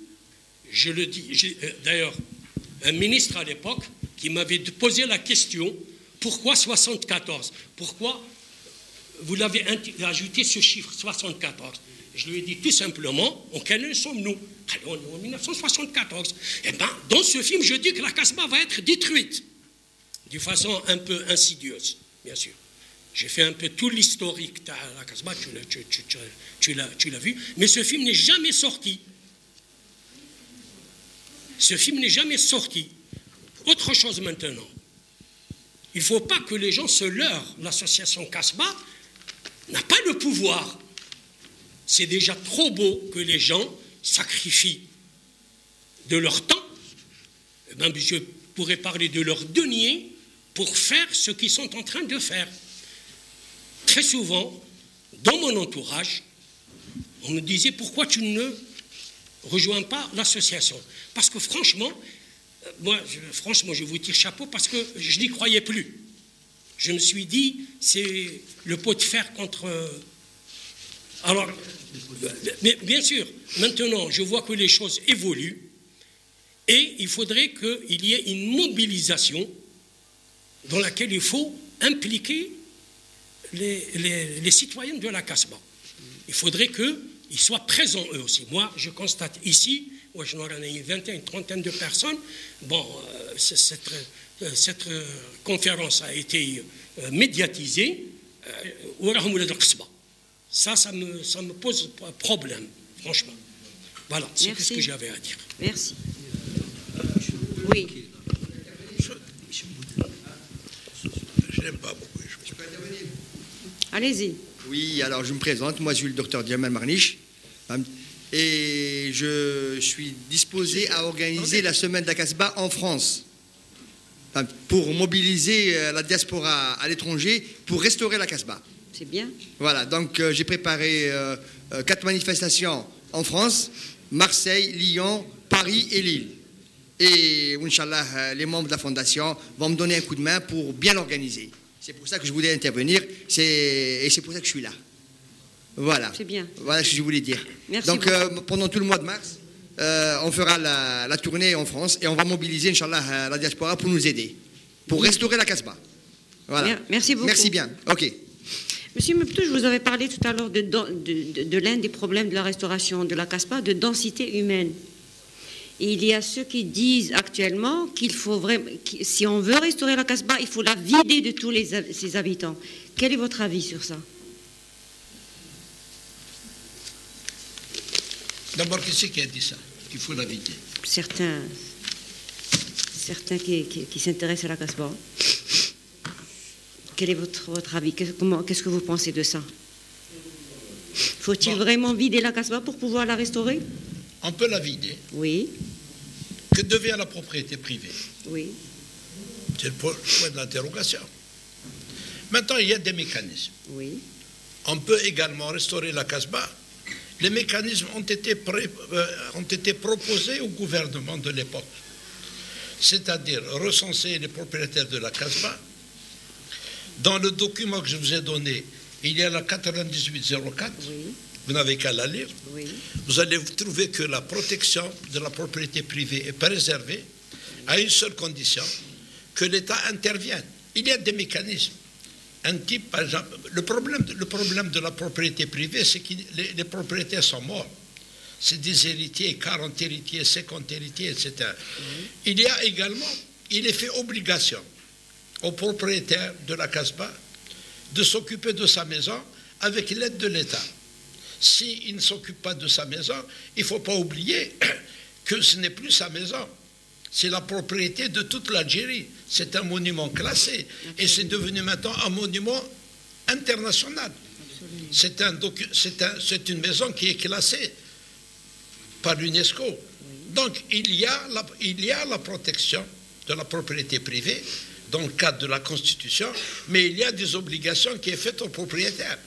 je le dis, d'ailleurs, un ministre à l'époque qui m'avait posé la question, pourquoi 74? Pourquoi vous l'avez ajouté ce chiffre 74? Je lui ai dit tout simplement, en quelle année sommes-nous? On est en 1974. Et bien, dans ce film, je dis que la Casbah va être détruite, de façon un peu insidieuse, bien sûr. J'ai fait un peu tout l'historique de la Casbah, tu l'as vu, mais ce film n'est jamais sorti. Ce film n'est jamais sorti. Autre chose maintenant. Il ne faut pas que les gens se leurrent. L'association Casbah n'a pas le pouvoir. C'est déjà trop beau que les gens sacrifient de leur temps. Eh bien, je pourrais parler de leur denier pour faire ce qu'ils sont en train de faire. Très souvent, dans mon entourage, on me disait « Pourquoi tu ne rejoins pas l'association ?» Parce que franchement, je vous tire chapeau parce que je n'y croyais plus. Je me suis dit, c'est le pot de fer contre... Alors, mais bien sûr, maintenant, je vois que les choses évoluent et il faudrait qu'il y ait une mobilisation dans laquelle il faut impliquer les citoyens de la Casbah. Il faudrait qu'ils soient présents eux aussi. Moi, je constate ici, je n'aurai une vingtaine, une trentaine de personnes. Bon, cette conférence a été médiatisée. Ça me pose problème, franchement. Voilà, c'est tout ce que j'avais à dire. Merci. Oui. Je n'aime pas beaucoup. Allez-y. Oui, alors je me présente. Moi, je suis le docteur Djamal Marniche. Et je suis disposé à organiser la semaine de la Casbah en France pour mobiliser la diaspora à l'étranger pour restaurer la Casbah. C'est bien. Voilà, donc j'ai préparé 4 manifestations en France, Marseille, Lyon, Paris et Lille. Et Inch'Allah, les membres de la fondation vont me donner un coup de main pour bien l'organiser. C'est pour ça que je voulais intervenir et c'est pour ça que je suis là. Voilà. C'est bien. Voilà ce que je voulais dire. Merci. Donc, pendant tout le mois de mars, on fera la tournée en France et on va mobiliser, Inch'Allah, la diaspora pour nous aider, pour restaurer la Casbah. Voilà. Merci beaucoup. Merci bien. OK. Monsieur Meptou, je vous avais parlé tout à l'heure de l'un des problèmes de la restauration de la Casbah, de densité humaine. Et il y a ceux qui disent actuellement qu'il faut vraiment, si on veut restaurer la Casbah, il faut la vider de tous ses habitants. Quel est votre avis sur ça? D'abord, qui c'est qui a dit ça? Qu'il faut la vider? Certains qui s'intéressent à la Casbah. Quel est votre avis? Qu'est-ce que vous pensez de ça? Faut-il vraiment vider la Casbah pour pouvoir la restaurer? On peut la vider. Oui. Que devient la propriété privée? Oui. C'est le point de l'interrogation. Maintenant, il y a des mécanismes. Oui. On peut également restaurer la Casbah. Les mécanismes ont été proposés au gouvernement de l'époque. C'est-à-dire recenser les propriétaires de la Casbah. Dans le document que je vous ai donné, il y a la 9804. Oui. Vous n'avez qu'à la lire. Oui. Vous allez trouver que la protection de la propriété privée est préservée à une seule condition, que l'État intervienne. Il y a des mécanismes. Un type, par exemple, le problème de la propriété privée, c'est que les propriétaires sont morts. C'est des héritiers, 40 héritiers, 50 héritiers, etc. Il y a également, il est fait obligation aux propriétaires de la Casbah de s'occuper de sa maison avec l'aide de l'État. S'il ne s'occupe pas de sa maison, il ne faut pas oublier que ce n'est plus sa maison. C'est la propriété de toute l'Algérie. C'est un monument classé. Et c'est devenu maintenant un monument international. C'est une maison qui est classée par l'UNESCO. Donc, il y a la protection de la propriété privée dans le cadre de la Constitution, mais il y a des obligations qui sont faites aux propriétaires,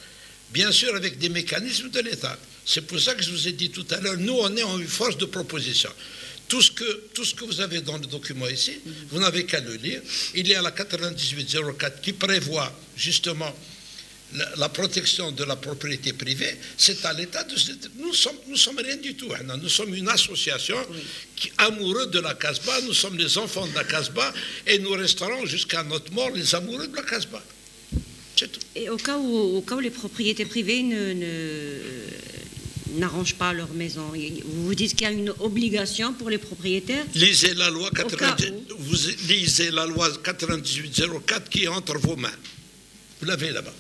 bien sûr avec des mécanismes de l'État. C'est pour ça que je vous ai dit tout à l'heure, nous, on est en force de proposition. Tout ce que vous avez dans le document ici, vous n'avez qu'à le lire. Il y a la 9804 qui prévoit justement la protection de la propriété privée. C'est à l'État de... Nous sommes rien du tout. Nous sommes une association amoureuse de la Casbah. Nous sommes les enfants de la Casbah et nous resterons jusqu'à notre mort les amoureux de la Casbah. C'est tout. Et au cas où les propriétés privées n'arrangent pas leur maison, vous vous dites qu'il y a une obligation pour les propriétaires? Lisez la loi 9804 qui est entre vos mains. Vous l'avez là-bas.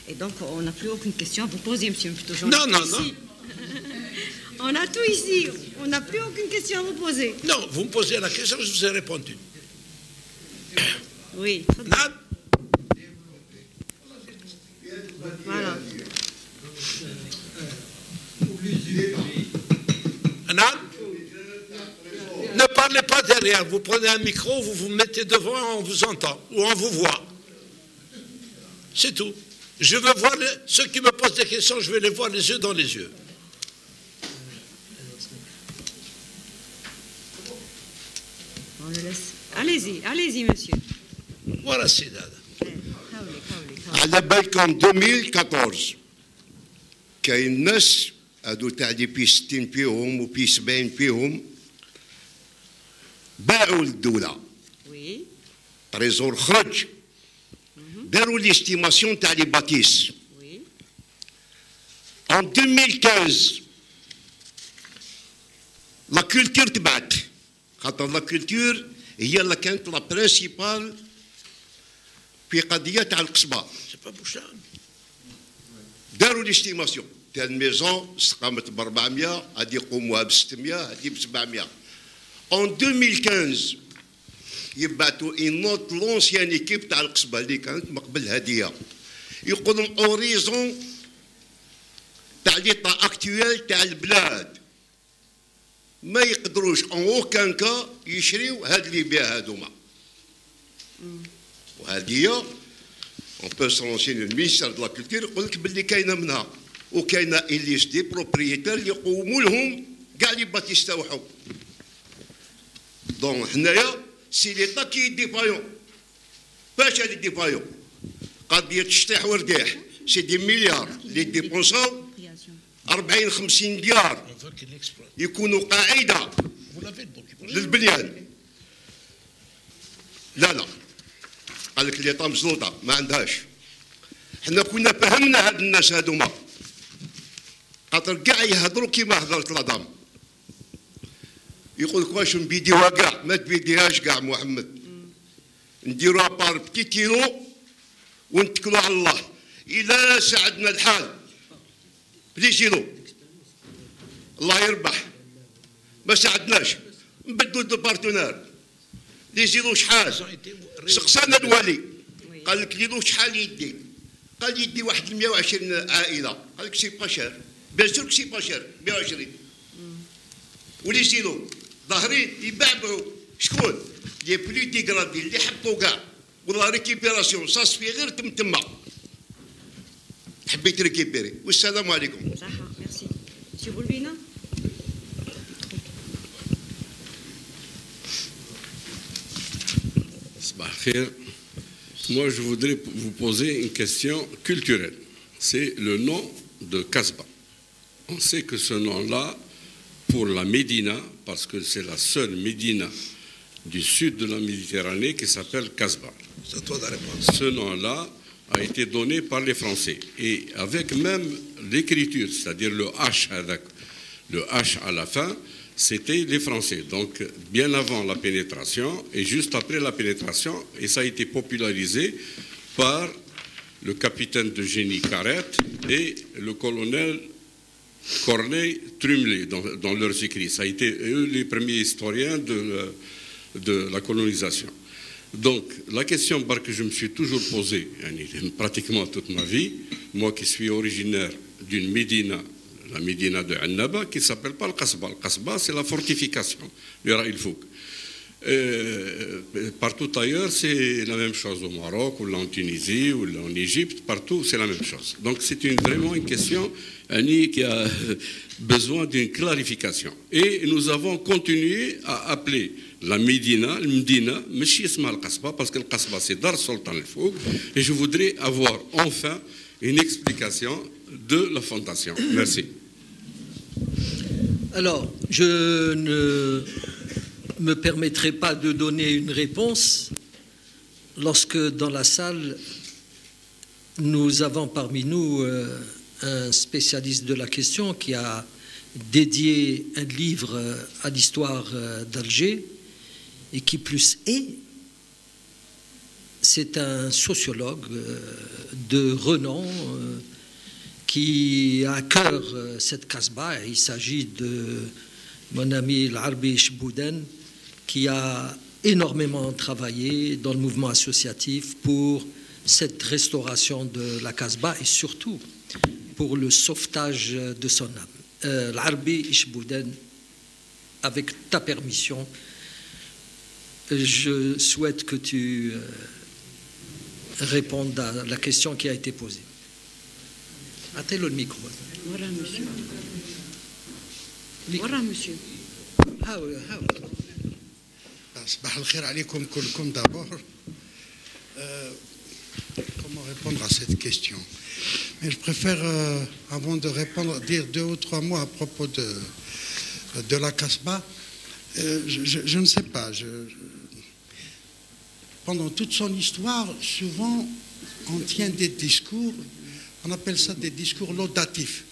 Et donc, on n'a plus aucune question à vous poser, monsieur Mftouch. Non. On a tout ici. On n'a plus aucune question à vous poser. Non, vous me posez la question, je vous ai répondu. Oui. Voilà. Ne parlez pas derrière. Vous prenez un micro, vous vous mettez devant et on vous entend ou on vous voit. C'est tout. Je veux voir ceux qui me posent des questions, je vais les voir les yeux dans les yeux. On le laisse. Allez-y, monsieur. Voilà, c'est là. على بالكم 2014 كاين ناس هادو تاع لي بي 60 فيهم وبي 70 فيهم باعوا للدولة. Oui. تريزور خرج داروا ليستيماسيون تاع لي باتيس. Oui. En 2015 لا كولتور تبعت خاطر لا كولتور هي اللي كانت لا برينسيبال في قضيه تاع القصبه. داروا ليستيماسيون تاع الميزون استقامت ب 400 غادي يقوموها ب 600 هذه ب 700. En 2015 يبعثوا نوت لونسيان ايكيب تاع القصبه اللي كانت مقبل هديه يقولوا اوريزون تاع ليطا اكتويل تاع البلاد ما يقدروش ان اوكان كا يشريو هاد اللي بها هادوما. وهذه on peut se renseigner le ministère de la culture يقول لك باللي كاينه منها وكاينه إليس دي بروبريتير اللي يقوموا لهم كاع لي باتيس تاعهم. دونك حنايا سي ليطا كي ديفايون باش هادي ديفايون قضيه تشطيح ورديح سي دي مليار اللي ديبونساو 40 50 ديار يكونوا قاعده للبنيان. لا قال لك ليطا مزلوطه ما عندهاش. حنا كنا فهمنا هاد الناس هادوما خاطر كاع يهضروا كيما هضرت لادام يقول لك واش نبيديوها كاع ما تبيديهاش كاع محمد نديروها بار بتي كيلو ونتكلوا على الله. إلا ساعدنا الحال بليزينو الله يربح ما ساعدناش نبدلوا دو بارتنير ليزينو شحال سقسانا الوالي قال لك ليزينو شحال يدي قال يدي واحد 120 عائله قال لك سي با شير بيان سور سي با شير 120 وليزينو ظاهرين يبعبعوا شكون لي بلي ديغرادي اللي حطوا كاع ولا ريكيبيراسيون صاصفي غير تما حبيت ريكيبيري. والسلام عليكم. صح ميرسي. سي بولبينا. Moi, je voudrais vous poser une question culturelle. C'est le nom de Casbah. On sait que ce nom-là, pour la Médina, parce que c'est la seule Médina du sud de la Méditerranée qui s'appelle Casbah. Ce nom-là a été donné par les Français. Et avec même l'écriture, c'est-à-dire le H à la fin, c'était les Français. Donc, bien avant la pénétration et juste après la pénétration, et ça a été popularisé par le capitaine de génie Carrette et le colonel Corneille Trumley dans leurs écrits. Ça a été eux les premiers historiens de la colonisation. Donc, la question que je me suis toujours posée, pratiquement toute ma vie, moi qui suis originaire d'une Médina, la Médina de Annaba, qui ne s'appelle pas le Kasbah. Le Kasbah, c'est la fortification, le Ra'il Fouk. Partout ailleurs, c'est la même chose au Maroc, ou en Tunisie, ou en Égypte, partout, c'est la même chose. Donc, c'est vraiment une question qui a besoin d'une clarification. Et nous avons continué à appeler la Médina, le Medina, Meshi Isma al-Kasbah, parce que le Kasbah, c'est Dar Sultan al-Fouk. Et je voudrais avoir enfin une explication de la fondation. Merci. Alors, je ne me permettrai pas de donner une réponse lorsque dans la salle, nous avons parmi nous un spécialiste de la question qui a dédié un livre à l'histoire d'Alger et qui plus est, c'est un sociologue de renom qui a à cœur cette Kasbah. Il s'agit de mon ami l'Arbi Shbouden qui a énormément travaillé dans le mouvement associatif pour cette restauration de la Kasbah et surtout pour le sauvetage de son âme. L'Arbi Shbouden, avec ta permission, je souhaite que tu répondes à la question qui a été posée. Attends-le le micro. Voilà, monsieur. Voilà, monsieur. صباح الخير عليكم كلكم d'abord. Comment répondre à cette question? Mais je préfère, avant de répondre, dire 2 ou 3 mots à propos de la Kasbah. Je ne sais pas. Pendant toute son histoire, souvent, on tient des discours, on appelle ça des discours laudatifs.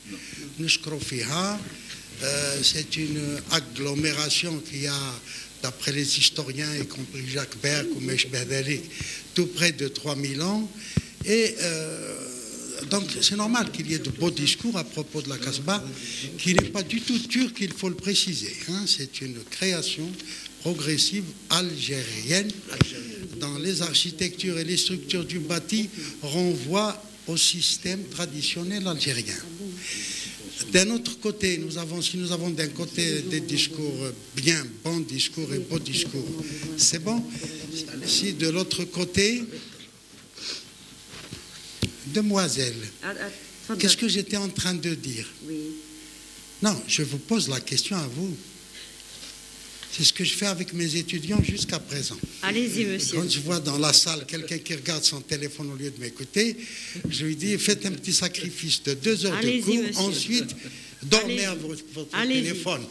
C'est une agglomération qui a, d'après les historiens, y compris Jacques Berck ou Mesh Behdalik, tout près de 3000 ans. Et donc c'est normal qu'il y ait de beaux discours à propos de la Kasbah, qui n'est pas du tout turc, il faut le préciser. C'est une création progressive algérienne. Dans les architectures et les structures du bâti, renvoie au système traditionnel algérien. D'un autre côté, si nous avons d'un côté des discours bien, bons discours et beaux discours, c'est bon. Si de l'autre côté, demoiselle, qu'est-ce que j'étais en train de dire? Non, je vous pose la question à vous. C'est ce que je fais avec mes étudiants jusqu'à présent. Allez-y, monsieur. Quand je vois dans la salle quelqu'un qui regarde son téléphone au lieu de m'écouter, je lui dis, faites un petit sacrifice de 2 heures de cours, monsieur. ensuite, dormez à votre téléphone.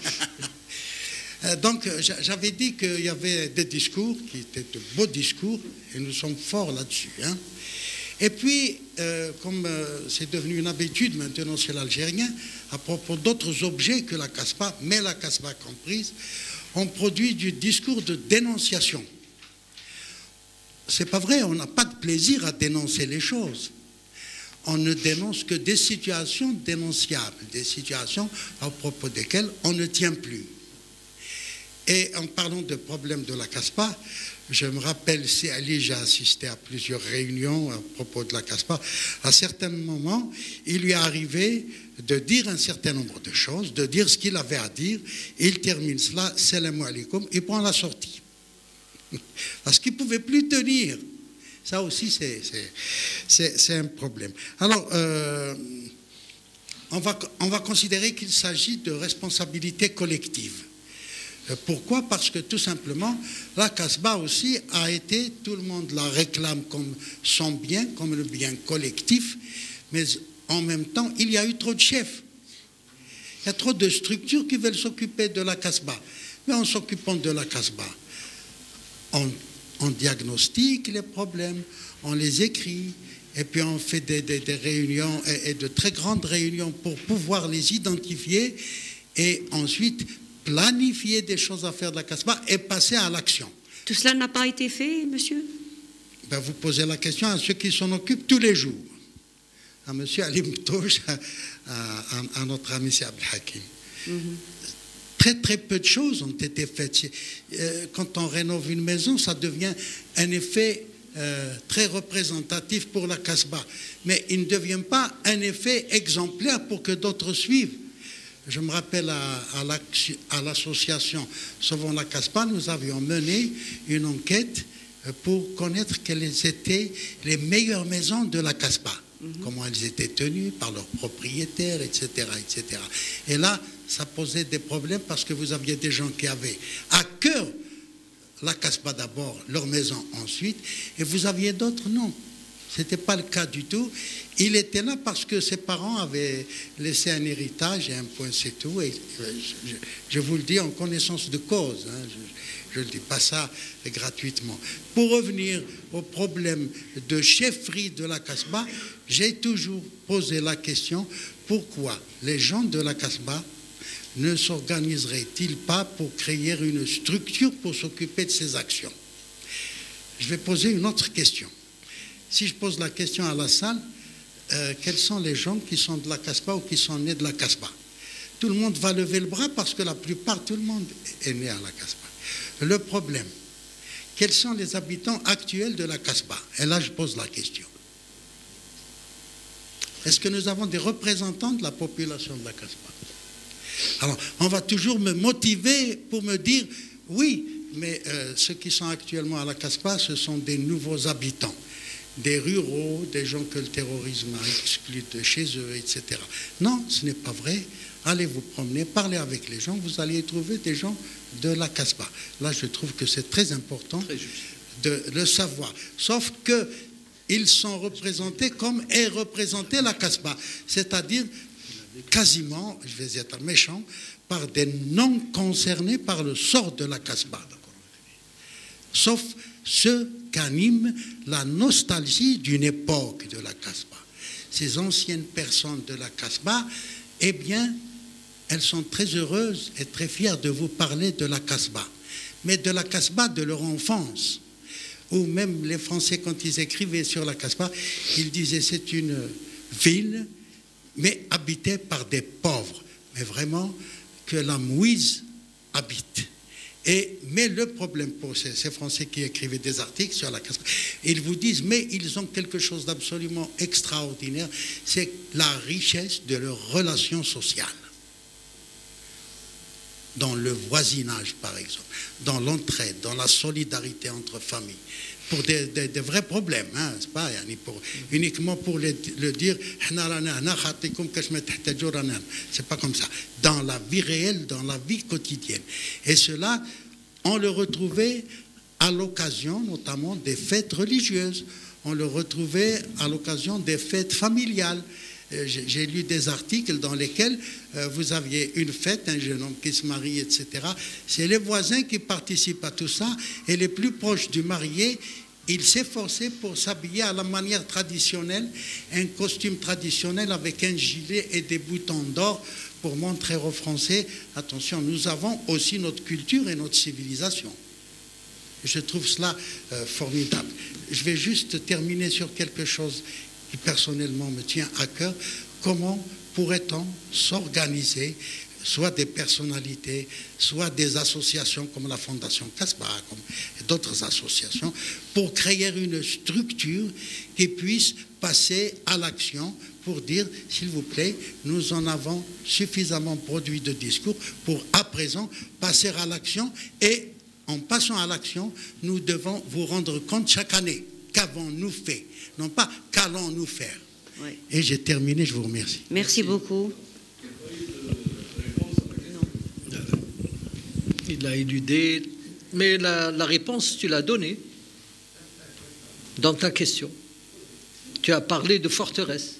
Donc, j'avais dit qu'il y avait des discours qui étaient de beaux discours, et nous sommes forts là-dessus. Et puis, comme c'est devenu une habitude maintenant chez l'Algérien, à propos d'autres objets que la Kasbah, mais la Kasbah comprise, on produit du discours de dénonciation. C'est pas vrai, on n'a pas de plaisir à dénoncer les choses. On ne dénonce que des situations dénonciables, des situations à propos desquelles on ne tient plus. Et en parlant de problèmes de la Kasbah, je me rappelle, c'est Ali, j'ai assisté à plusieurs réunions à propos de la Kasbah. À certains moments, il lui est arrivé de dire un certain nombre de choses, de dire ce qu'il avait à dire, et il termine cela, salam alaikum, il prend la sortie. Parce qu'il ne pouvait plus tenir. Ça aussi, c'est un problème. Alors, on va considérer qu'il s'agit de responsabilité collective. Pourquoi? Parce que tout simplement, la Kasbah aussi a été, tout le monde la réclame comme son bien, comme le bien collectif, mais en même temps, il y a eu trop de chefs. Il y a trop de structures qui veulent s'occuper de la Kasbah. Mais en s'occupant de la Kasbah, on diagnostique les problèmes, on les écrit, et puis on fait des réunions, et de très grandes réunions pour pouvoir les identifier, et ensuite planifier des choses à faire de la Kasbah et passer à l'action. Tout cela n'a pas été fait, monsieur? Vous posez la question à ceux qui s'en occupent tous les jours. À monsieur Ali Mtouch, à notre ami Abdel Hakim. très très peu de choses ont été faites. Quand on rénove une maison, ça devient un effet très représentatif pour la Casbah. Mais il ne devient pas un effet exemplaire pour que d'autres suivent. Je me rappelle à l'association Sauvons la Casbah, nous avions mené une enquête pour connaître quelles étaient les meilleures maisons de la Casbah, comment elles étaient tenues par leurs propriétaires, etc., etc. Et là, ça posait des problèmes parce que vous aviez des gens qui avaient à cœur la Casbah d'abord, leur maison ensuite, et vous aviez d'autres non. Ce n'était pas le cas du tout. Il était là parce que ses parents avaient laissé un héritage et un point, c'est tout. Et je vous le dis en connaissance de cause. Hein, je ne dis pas ça gratuitement. Pour revenir au problème de chefferie de la Casbah, j'ai toujours posé la question, pourquoi les gens de la Casbah ne s'organiseraient-ils pas pour créer une structure pour s'occuper de ces actions? Je vais poser une autre question. Si je pose la question à la salle, quels sont les gens qui sont de la Casbah ou qui sont nés de la Casbah? Tout le monde va lever le bras parce que la plupart, tout le monde est né à la Casbah. Le problème, quels sont les habitants actuels de la Casbah? Et là, je pose la question. Est-ce que nous avons des représentants de la population de la Casbah? Alors, on va toujours me motiver pour me dire, oui, mais ceux qui sont actuellement à la Casbah, ce sont des nouveaux habitants, des ruraux, des gens que le terrorisme a exclus de chez eux, etc. Non, ce n'est pas vrai. Allez vous promener, parlez avec les gens, vous allez trouver des gens de la Casbah. Là, je trouve que c'est très important de le savoir. Sauf qu'ils sont représentés comme est représentée la Casbah, c'est-à-dire quasiment, je vais être méchant, par des non concernés par le sort de la Casbah. Sauf ceux qu'anime la nostalgie d'une époque de la Casbah. Ces anciennes personnes de la Casbah, eh bien, elles sont très heureuses et très fières de vous parler de la Casbah, mais de la Casbah de leur enfance, ou même les Français, quand ils écrivaient sur la Casbah, ils disaient c'est une ville, mais habitée par des pauvres, mais vraiment que la mouise habite. Mais le problème pour ces Français qui écrivaient des articles sur la Casbah, ils vous disent, mais ils ont quelque chose d'absolument extraordinaire, c'est la richesse de leurs relations sociales. Dans le voisinage, par exemple, dans l'entraide, dans la solidarité entre familles, pour des vrais problèmes, hein, c'est pas uniquement pour le dire, c'est pas comme ça. Dans la vie réelle, dans la vie quotidienne. Et cela, on le retrouvait à l'occasion, notamment des fêtes religieuses. On le retrouvait à l'occasion des fêtes familiales. J'ai lu des articles dans lesquels vous aviez une fête, un jeune homme qui se marie, etc. C'est les voisins qui participent à tout ça, et les plus proches du marié, ils s'efforçaient pour s'habiller à la manière traditionnelle, un costume traditionnel avec un gilet et des boutons d'or pour montrer aux Français, attention, nous avons aussi notre culture et notre civilisation. Je trouve cela formidable. Je vais juste terminer sur quelque chose qui personnellement me tient à cœur. Comment pourrait-on s'organiser, soit des personnalités, soit des associations comme la Fondation Casbah, comme d'autres associations, pour créer une structure qui puisse passer à l'action pour dire, s'il vous plaît, nous en avons suffisamment produit de discours pour, à présent, passer à l'action. Et en passant à l'action, nous devons vous rendre compte chaque année. Qu'avons-nous fait? Non pas qu'allons-nous faire. Oui. Et j'ai terminé, je vous remercie. Merci beaucoup. Il a éludé, mais la réponse, tu l'as donnée dans ta question. Tu as parlé de forteresse.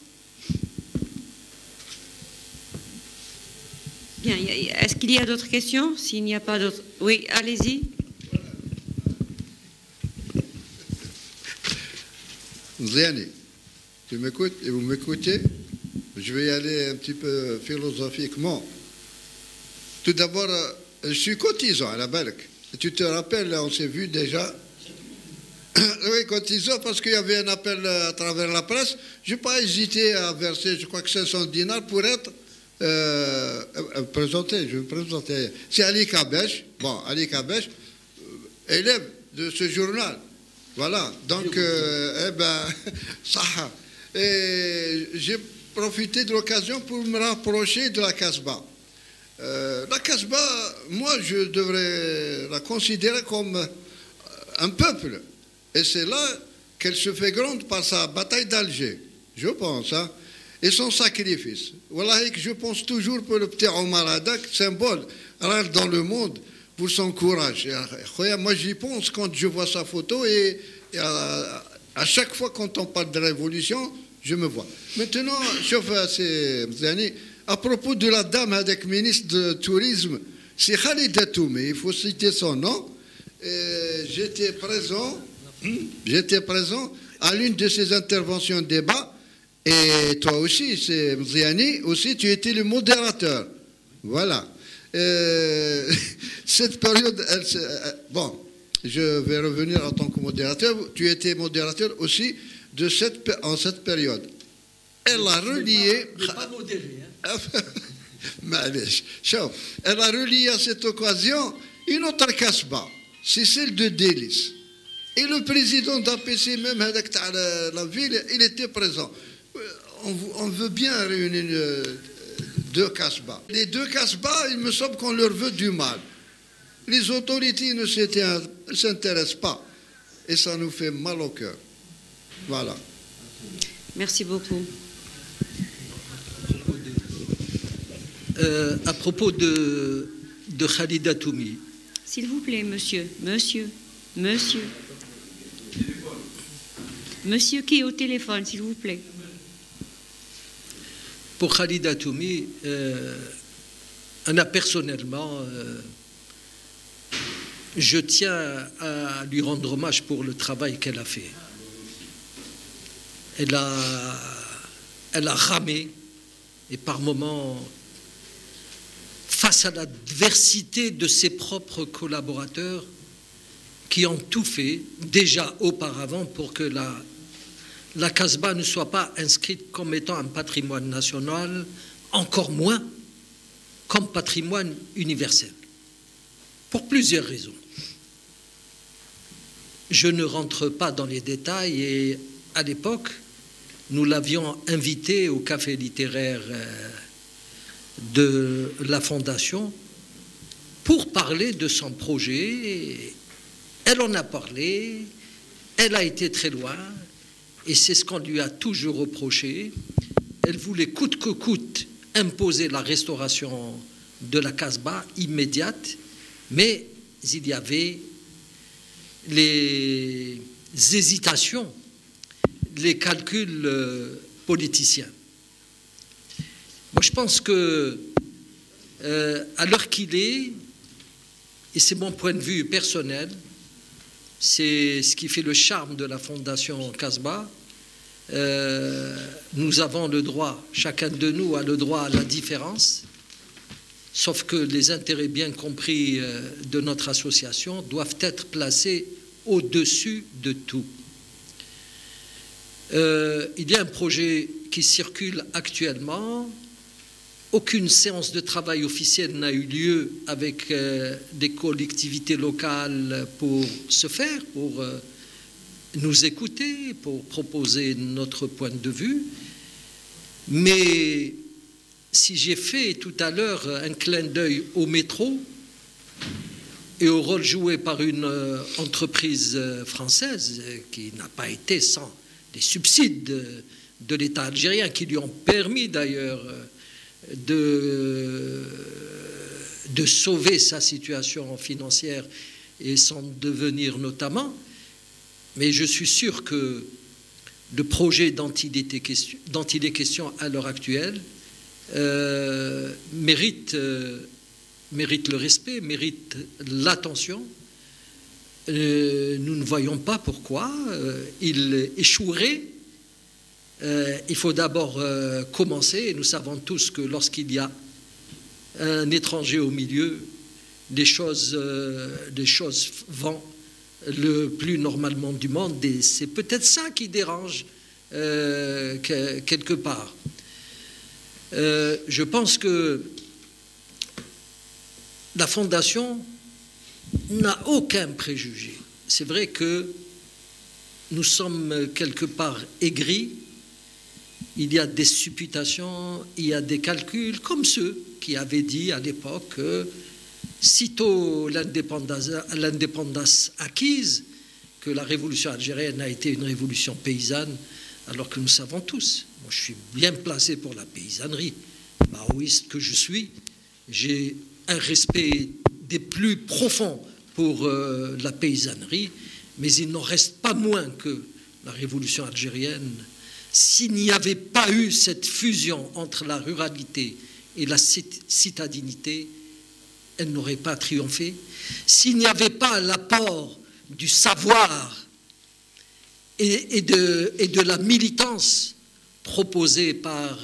Bien, est-ce qu'il y a d'autres questions? S'il n'y a pas d'autres... Oui, allez-y. Zéani, tu m'écoutes et vous m'écoutez? Je vais y aller un petit peu philosophiquement. Tout d'abord, je suis cotisant à la Belque. Tu te rappelles, on s'est vu déjà. Oui, cotisant parce qu'il y avait un appel à travers la presse. Je n'ai pas hésité à verser, je crois que 500 dinars pour être présenter, je vais me présenter. C'est Ali Kabesh. Bon, Ali Kabesh, élève de ce journal. Voilà. Donc, ça. Et j'ai profité de l'occasion pour me rapprocher de la Kasbah. La Kasbah, moi, je devrais la considérer comme un peuple. Et c'est là qu'elle se fait grande par sa bataille d'Alger, je pense, hein, et son sacrifice. Voilà, je pense toujours pour le petit Omar Hadak, symbole rare dans le monde, pour son courage. Et, moi, j'y pense quand je vois sa photo et à chaque fois quand on parle de révolution, je me vois. Maintenant, à propos de la dame avec ministre de Tourisme, c'est Khalida Toumi, il faut citer son nom. J'étais présent à l'une de ses interventions débat, et toi aussi, c'est Mziani, aussi tu étais le modérateur. Voilà. Cette période, bon, je vais revenir en tant que modérateur. Tu étais modérateur aussi en cette période. Elle a relié. Je n'ai pas modéré. Hein. Elle a relié à cette occasion une autre Kasbah, c'est celle de Délice. Et le président d'APC, même la ville, il était présent. On veut bien réunir deux Kasbahs. Les deux Kasbahs, il me semble qu'on leur veut du mal. Les autorités ne s'intéressent pas. Et ça nous fait mal au cœur. Voilà. Merci beaucoup. À propos de Khalida Toumi. S'il vous plaît, monsieur qui est au téléphone, s'il vous plaît. Pour Khalida Toumi, personnellement, je tiens à lui rendre hommage pour le travail qu'elle a fait. Elle a ramé, et par moments, face à l'adversité de ses propres collaborateurs qui ont tout fait déjà auparavant pour que la Kasbah ne soit pas inscrite comme étant un patrimoine national, encore moins comme patrimoine universel, pour plusieurs raisons. Je ne rentre pas dans les détails et à l'époque, nous l'avions invitée au café littéraire de la Fondation pour parler de son projet. Elle en a parlé, elle a été très loin, et c'est ce qu'on lui a toujours reproché. Elle voulait coûte que coûte imposer la restauration de la Kasbah immédiate, mais il y avait les hésitations, les calculs politiciens. Moi, je pense que, à l'heure qu'il est, et c'est mon point de vue personnel, c'est ce qui fait le charme de la Fondation Kasbah. Nous avons le droit, chacun de nous a le droit à la différence, sauf que les intérêts bien compris de notre association doivent être placés au-dessus de tout. Il y a un projet qui circule actuellement. Aucune séance de travail officielle n'a eu lieu avec des collectivités locales pour se faire, pour nous écouter, pour proposer notre point de vue. Mais si j'ai fait tout à l'heure un clin d'œil au métro et au rôle joué par une entreprise française qui n'a pas été sans des subsides de l'État algérien, qui lui ont permis d'ailleurs de sauver sa situation financière et son devenir notamment, mais je suis sûr que le projet dont il est question à l'heure actuelle mérite le respect, mérite l'attention. Nous ne voyons pas pourquoi il échouerait. Il faut d'abord commencer, et nous savons tous que lorsqu'il y a un étranger au milieu, des choses vont le plus normalement du monde, et c'est peut-être ça qui dérange quelque part. Je pense que la Fondation n'a aucun préjugé. C'est vrai que nous sommes quelque part aigris. Il y a des supputations, il y a des calculs, comme ceux qui avaient dit à l'époque que sitôt l'indépendance acquise, que la révolution algérienne a été une révolution paysanne, alors que nous savons tous, moi je suis bien placé pour la paysannerie, maoïste que je suis, j'ai un respect des plus profonds pour la paysannerie, mais il n'en reste pas moins que la révolution algérienne, s'il n'y avait pas eu cette fusion entre la ruralité et la citadinité, elle n'aurait pas triomphé. S'il n'y avait pas l'apport du savoir et de la militance proposée par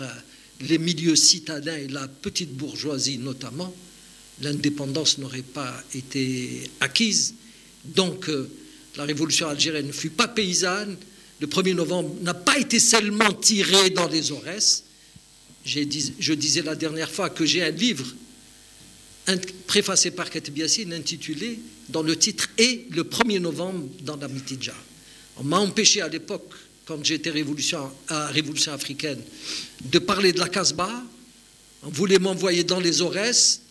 les milieux citadins et la petite bourgeoisie notamment, l'indépendance n'aurait pas été acquise. Donc la révolution algérienne ne fut pas paysanne. Le 1er novembre n'a pas été seulement tiré dans les Aurès. Je disais la dernière fois que j'ai un livre préfacé par Katib Yassine intitulé, dont le titre est « Le 1er novembre dans la Mitidja ». On m'a empêché à l'époque, quand j'étais à Révolution africaine, de parler de la Casbah. On voulait m'envoyer dans les Aurès.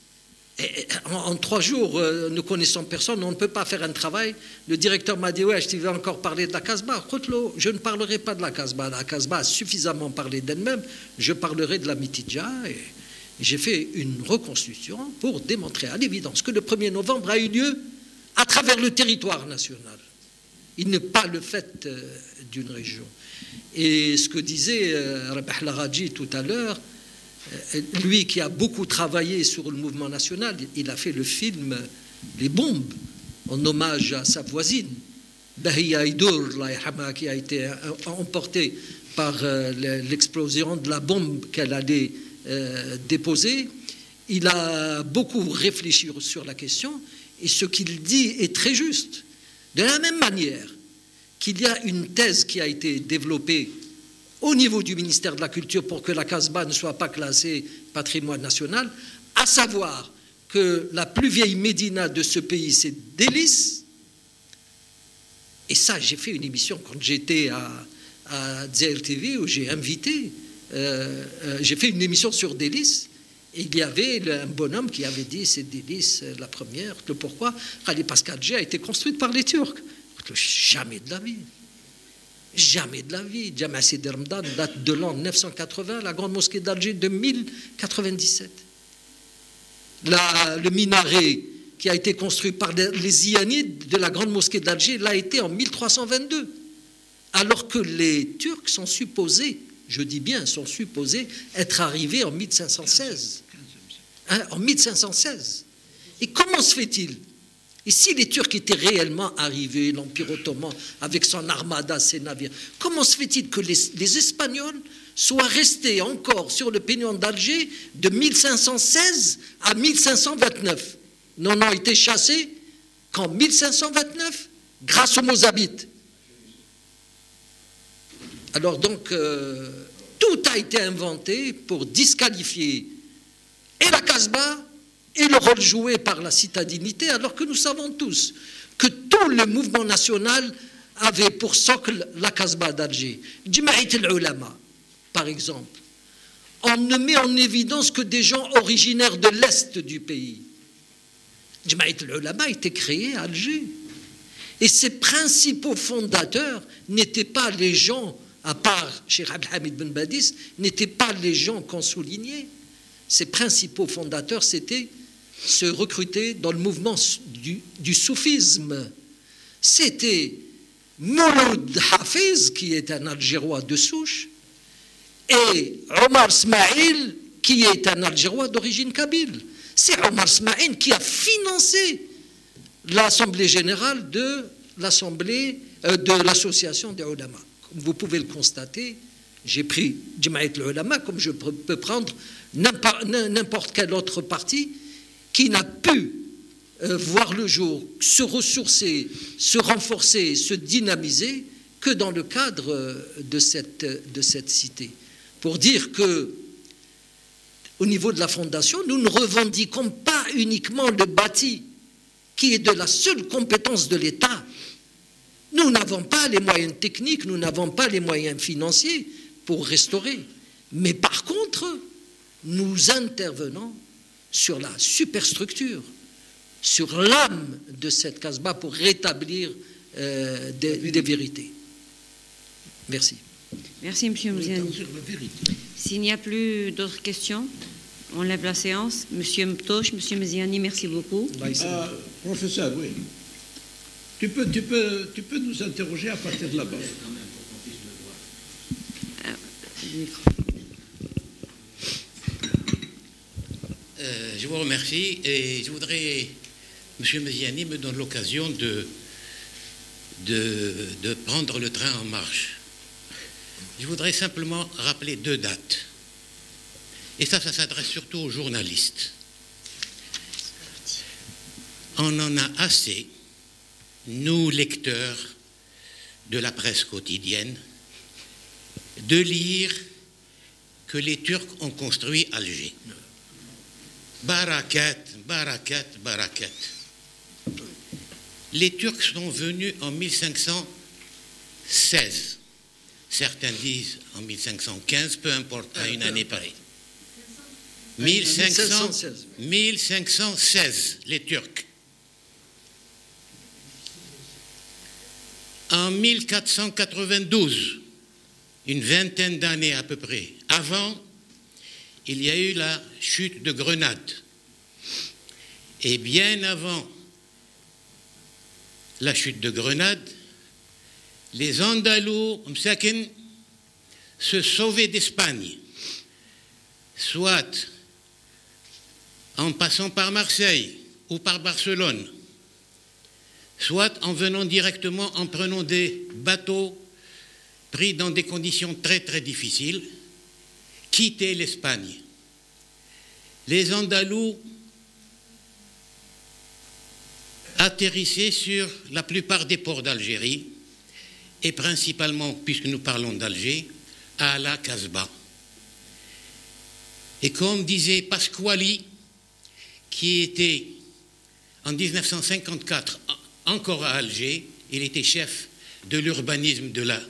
Et en 3 jours, ne connaissant personne, on ne peut pas faire un travail. Le directeur m'a dit « Ouais, je vais encore parler de la Casbah. » Je ne parlerai pas de la Casbah. La Casbah a suffisamment parlé d'elle-même. Je parlerai de la Mitidja. Et j'ai fait une reconstitution pour démontrer à l'évidence que le 1er novembre a eu lieu à travers le territoire national. Il n'est pas le fait d'une région. Et ce que disait Rabah Laraji tout à l'heure, lui qui a beaucoup travaillé sur le mouvement national, il a fait le film Les Bombes, en hommage à sa voisine, Bahia Idour, qui a été emportée par l'explosion de la bombe qu'elle allait déposer. Il a beaucoup réfléchi sur la question, et ce qu'il dit est très juste. De la même manière qu'il y a une thèse qui a été développée au niveau du ministère de la Culture pour que la Casbah ne soit pas classée patrimoine national, à savoir que la plus vieille médina de ce pays, c'est Délice. Et ça, j'ai fait une émission quand j'étais à Dzaïr TV où j'ai invité, j'ai fait une émission sur Délice. Et il y avait un bonhomme qui avait dit c'est Délice la première. Le pourquoi? Parce qu'Alger a été construite par les Turcs. Jamais de la vie. Jamais de la vie. Jama Sidi Ramadan date de l'an 980, la grande mosquée d'Alger de 1097. Le minaret qui a été construit par les Ianides de la grande mosquée d'Alger l'a été en 1322. Alors que les Turcs sont supposés, je dis bien, sont supposés être arrivés en 1516. En 1516. Et comment se fait-il? Et si les Turcs étaient réellement arrivés, l'Empire ottoman, avec son armada, ses navires, comment se fait-il que les Espagnols soient restés encore sur le pénion d'Alger de 1516 à 1529? N'ont été chassés qu'en 1529, grâce aux Mozabites. Alors donc, tout a été inventé pour disqualifier et la Casbah et le rôle joué par la citadinité, alors que nous savons tous que tout le mouvement national avait pour socle la Casbah d'Alger. Jamaït al-Ulama, par exemple, on ne met en évidence que des gens originaires de l'Est du pays. Jamaït al-Ulama a été créé à Alger. Et ses principaux fondateurs n'étaient pas les gens, à part Cheikh Abdelhamid Ben Badis, n'étaient pas les gens qu'on soulignait. Ses principaux fondateurs, c'était se recruter dans le mouvement du soufisme. C'était Mouloud Hafiz, qui est un Algérois de souche, et Omar Smaïl, qui est un Algérois d'origine kabyle. C'est Omar Smaïl qui a financé l'Assemblée générale de l'Association des Ulama. Comme vous pouvez le constater, j'ai pris Jamaït al-Ulama comme je peux prendre n'importe quel autre parti qui n'a pu voir le jour, se ressourcer, se renforcer, se dynamiser que dans le cadre de cette cité. Pour dire que au niveau de la fondation, nous ne revendiquons pas uniquement le bâti, qui est de la seule compétence de l'État. Nous n'avons pas les moyens techniques, nous n'avons pas les moyens financiers pour restaurer. Mais par contre, nous intervenons sur la superstructure, sur l'âme de cette Casbah pour rétablir des vérités. Merci. Merci, M. Mziani. S'il n'y a plus d'autres questions, on lève la séance. M. Mptosh, M. Mziani, merci beaucoup. Professeur, oui. Tu peux nous interroger à partir de là-bas. Je vous remercie et je voudrais, M. Mziani me donne l'occasion de prendre le train en marche. Je voudrais simplement rappeler 2 dates. Et ça s'adresse surtout aux journalistes. On en a assez, nous, lecteurs de la presse quotidienne, de lire que les Turcs ont construit Alger. Barakat, barakat, barakat. Les Turcs sont venus en 1516. Certains disent en 1515, peu importe, à une année pareille. 1516, les Turcs. En 1492, une vingtaine d'années à peu près avant, il y a eu la chute de Grenade. Et bien avant la chute de Grenade, les Andalous, Msakin, se sauvaient d'Espagne, soit en passant par Marseille ou par Barcelone, soit en venant directement, en prenant des bateaux pris dans des conditions très très difficiles, quitter l'Espagne. Les Andalous atterrissaient sur la plupart des ports d'Algérie et principalement, puisque nous parlons d'Alger, à la Casbah. Et comme disait Pasquali, qui était en 1954 encore à Alger, il était chef de l'urbanisme de la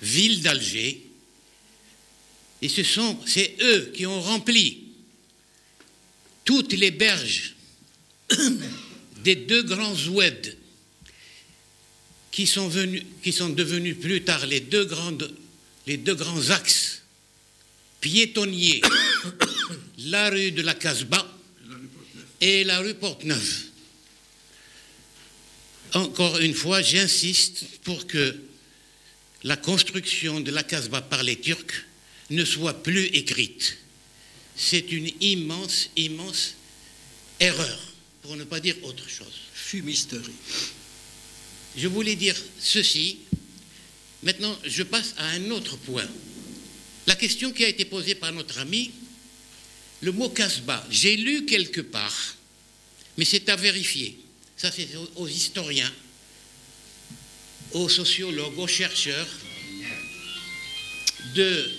ville d'Alger, et c'est eux qui ont rempli toutes les berges des 2 grands oueds qui sont devenus plus tard les deux grands axes piétonniers, la rue de la Casbah et la rue Porte-Neuve. Encore une fois, j'insiste pour que la construction de la Casbah par les Turcs ne soit plus écrite. C'est une immense, immense erreur, pour ne pas dire autre chose. Fumisterie. Je voulais dire ceci. Maintenant, je passe à un autre point. La question qui a été posée par notre ami, le mot Casbah, j'ai lu quelque part, mais c'est à vérifier. Ça, c'est aux historiens, aux sociologues, aux chercheurs, de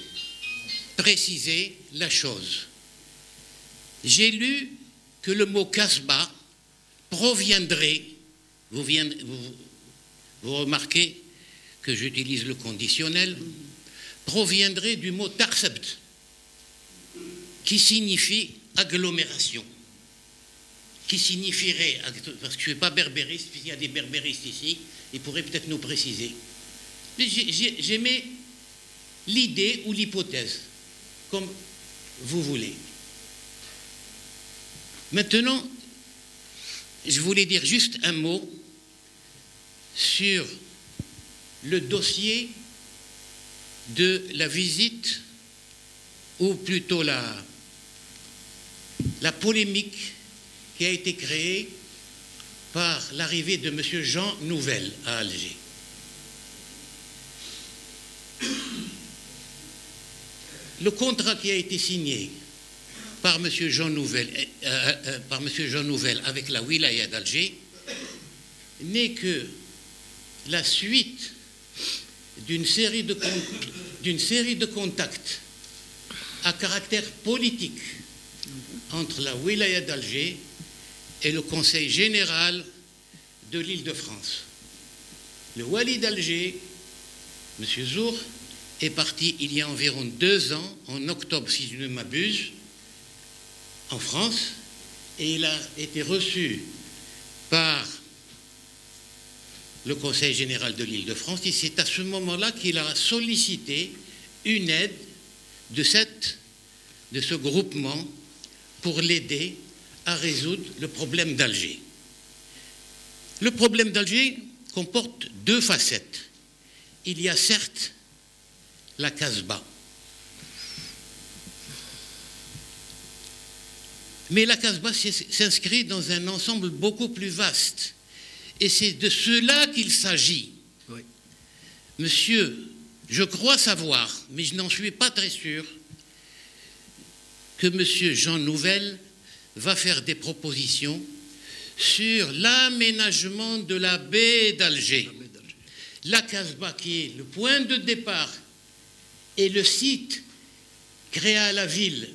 préciser la chose. J'ai lu que le mot Casbah proviendrait, vous remarquez que j'utilise le conditionnel, proviendrait du mot tarsabt, qui signifie agglomération, qui signifierait, parce que je ne suis pas berbériste, puisqu'il y a des berbéristes ici, ils pourraient peut-être nous préciser. J'aimais l'idée ou l'hypothèse, comme vous voulez. Maintenant, je voulais dire juste un mot sur le dossier de la visite, ou plutôt la polémique qui a été créée par l'arrivée de M. Jean Nouvel à Alger. Le contrat qui a été signé par M. Jean Nouvel avec la wilaya d'Alger n'est que la suite d'une série de contacts à caractère politique entre la wilaya d'Alger et le Conseil général de l'Île-de-France. Le wali d'Alger, M. Zour, est parti il y a environ 2 ans, en octobre si je ne m'abuse, en France, et il a été reçu par le Conseil général de l'Île-de-France, et c'est à ce moment-là qu'il a sollicité une aide de ce groupement pour l'aider à résoudre le problème d'Alger. Le problème d'Alger comporte 2 facettes. Il y a certes la Casbah, mais la Casbah s'inscrit dans un ensemble beaucoup plus vaste. Et c'est de cela qu'il s'agit. Oui. Monsieur, je crois savoir, mais je n'en suis pas très sûr, que monsieur Jean Nouvel va faire des propositions sur l'aménagement de la baie d'Alger. La Casbah, qui est le point de départ et le site créa la ville,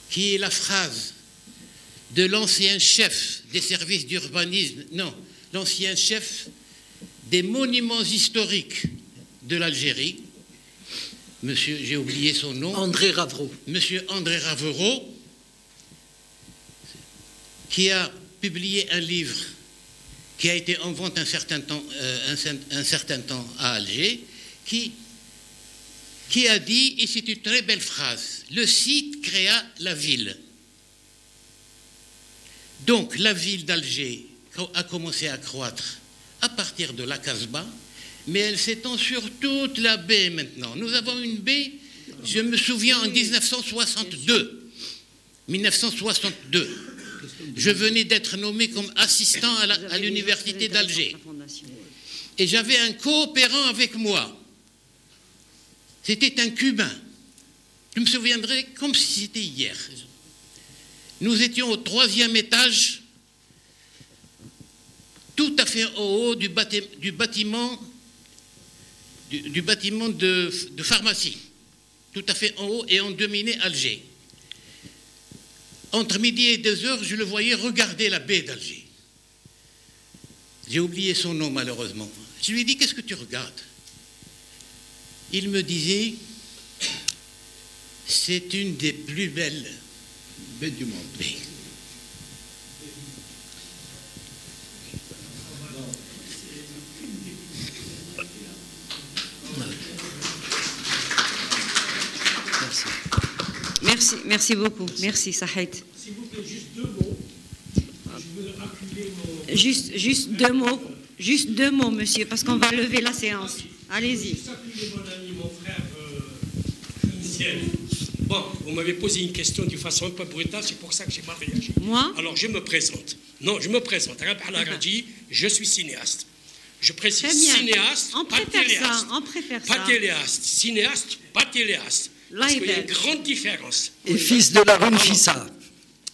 qui est la phrase de l'ancien chef des services d'urbanisme, non, l'ancien chef des monuments historiques de l'Algérie, monsieur, j'ai oublié son nom. André Ravero. Monsieur André Ravero, qui a publié un livre qui a été en vente un certain temps à Alger, qui a dit, et c'est une très belle phrase, le site créa la ville. Donc la ville d'Alger a commencé à croître à partir de la Casbah, mais elle s'étend sur toute la baie maintenant. Nous avons une baie, je me souviens, en 1962. Je venais d'être nommé comme assistant à l'université d'Alger. Et j'avais un coopérant avec moi. C'était un Cubain. Je me souviendrai comme si c'était hier. Nous étions au 3e étage, tout à fait en haut du bâtiment de pharmacie. Tout à fait en haut, et on dominait Alger. Entre midi et 2 heures, je le voyais regarder la baie d'Alger. J'ai oublié son nom, malheureusement. Je lui ai dit, qu'est-ce que tu regardes? Il me disait, c'est une des plus belles baies du monde. Baies. Merci beaucoup. Merci, Saïd. S'il vous plaît, juste 2 mots. Je veux appuyer mon... Juste deux mots, monsieur, parce qu'on va lever la séance. Allez-y. Juste appuyer mon ami, mon frère Michel. Bon, vous m'avez posé une question de façon un peu brutale, c'est pour ça que j'ai mal réagi. Moi? Alors, je me présente. Non, je me présente. Je suis cinéaste. Je précise cinéaste, pas téléaste. On préfère ça. Pas téléaste. Cinéaste, pas téléaste. Parce qu'il y a une grande différence. Et fils de la reine Fissa.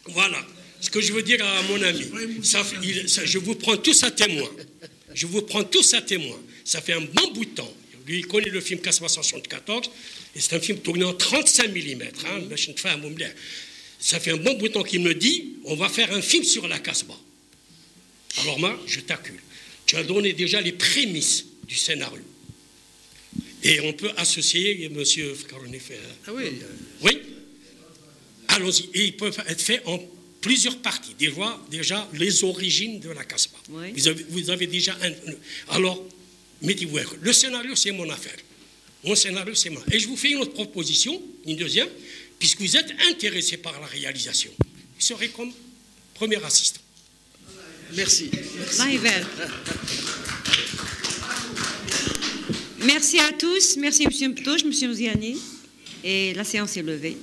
Voilà. Ce que je veux dire à mon ami, je vous prends tous à témoin. Je vous prends tous à témoin. Ça fait un bon bout de temps. Lui, il connaît le film Casbah 74, et c'est un film tourné en 35 mm. Ça fait un bon bout de temps qu'il me dit, on va faire un film sur la Casbah. Alors moi, je t'accuse. Tu as donné déjà les prémices du scénario. Et on peut associer, monsieur Fkarounef. Ah oui. Oui. Allons-y. Et ils peuvent être faits en plusieurs parties. Déjà les origines de la Casbah. Oui. Vous avez déjà un... Alors, mettez-vous. Le scénario, c'est mon affaire. Mon scénario, c'est moi. Et je vous fais une autre proposition, une deuxième, puisque vous êtes intéressé par la réalisation. Vous serez comme premier assistant. Merci. Merci à tous. Merci, M. Mptouch, M. Ouziani. Et la séance est levée.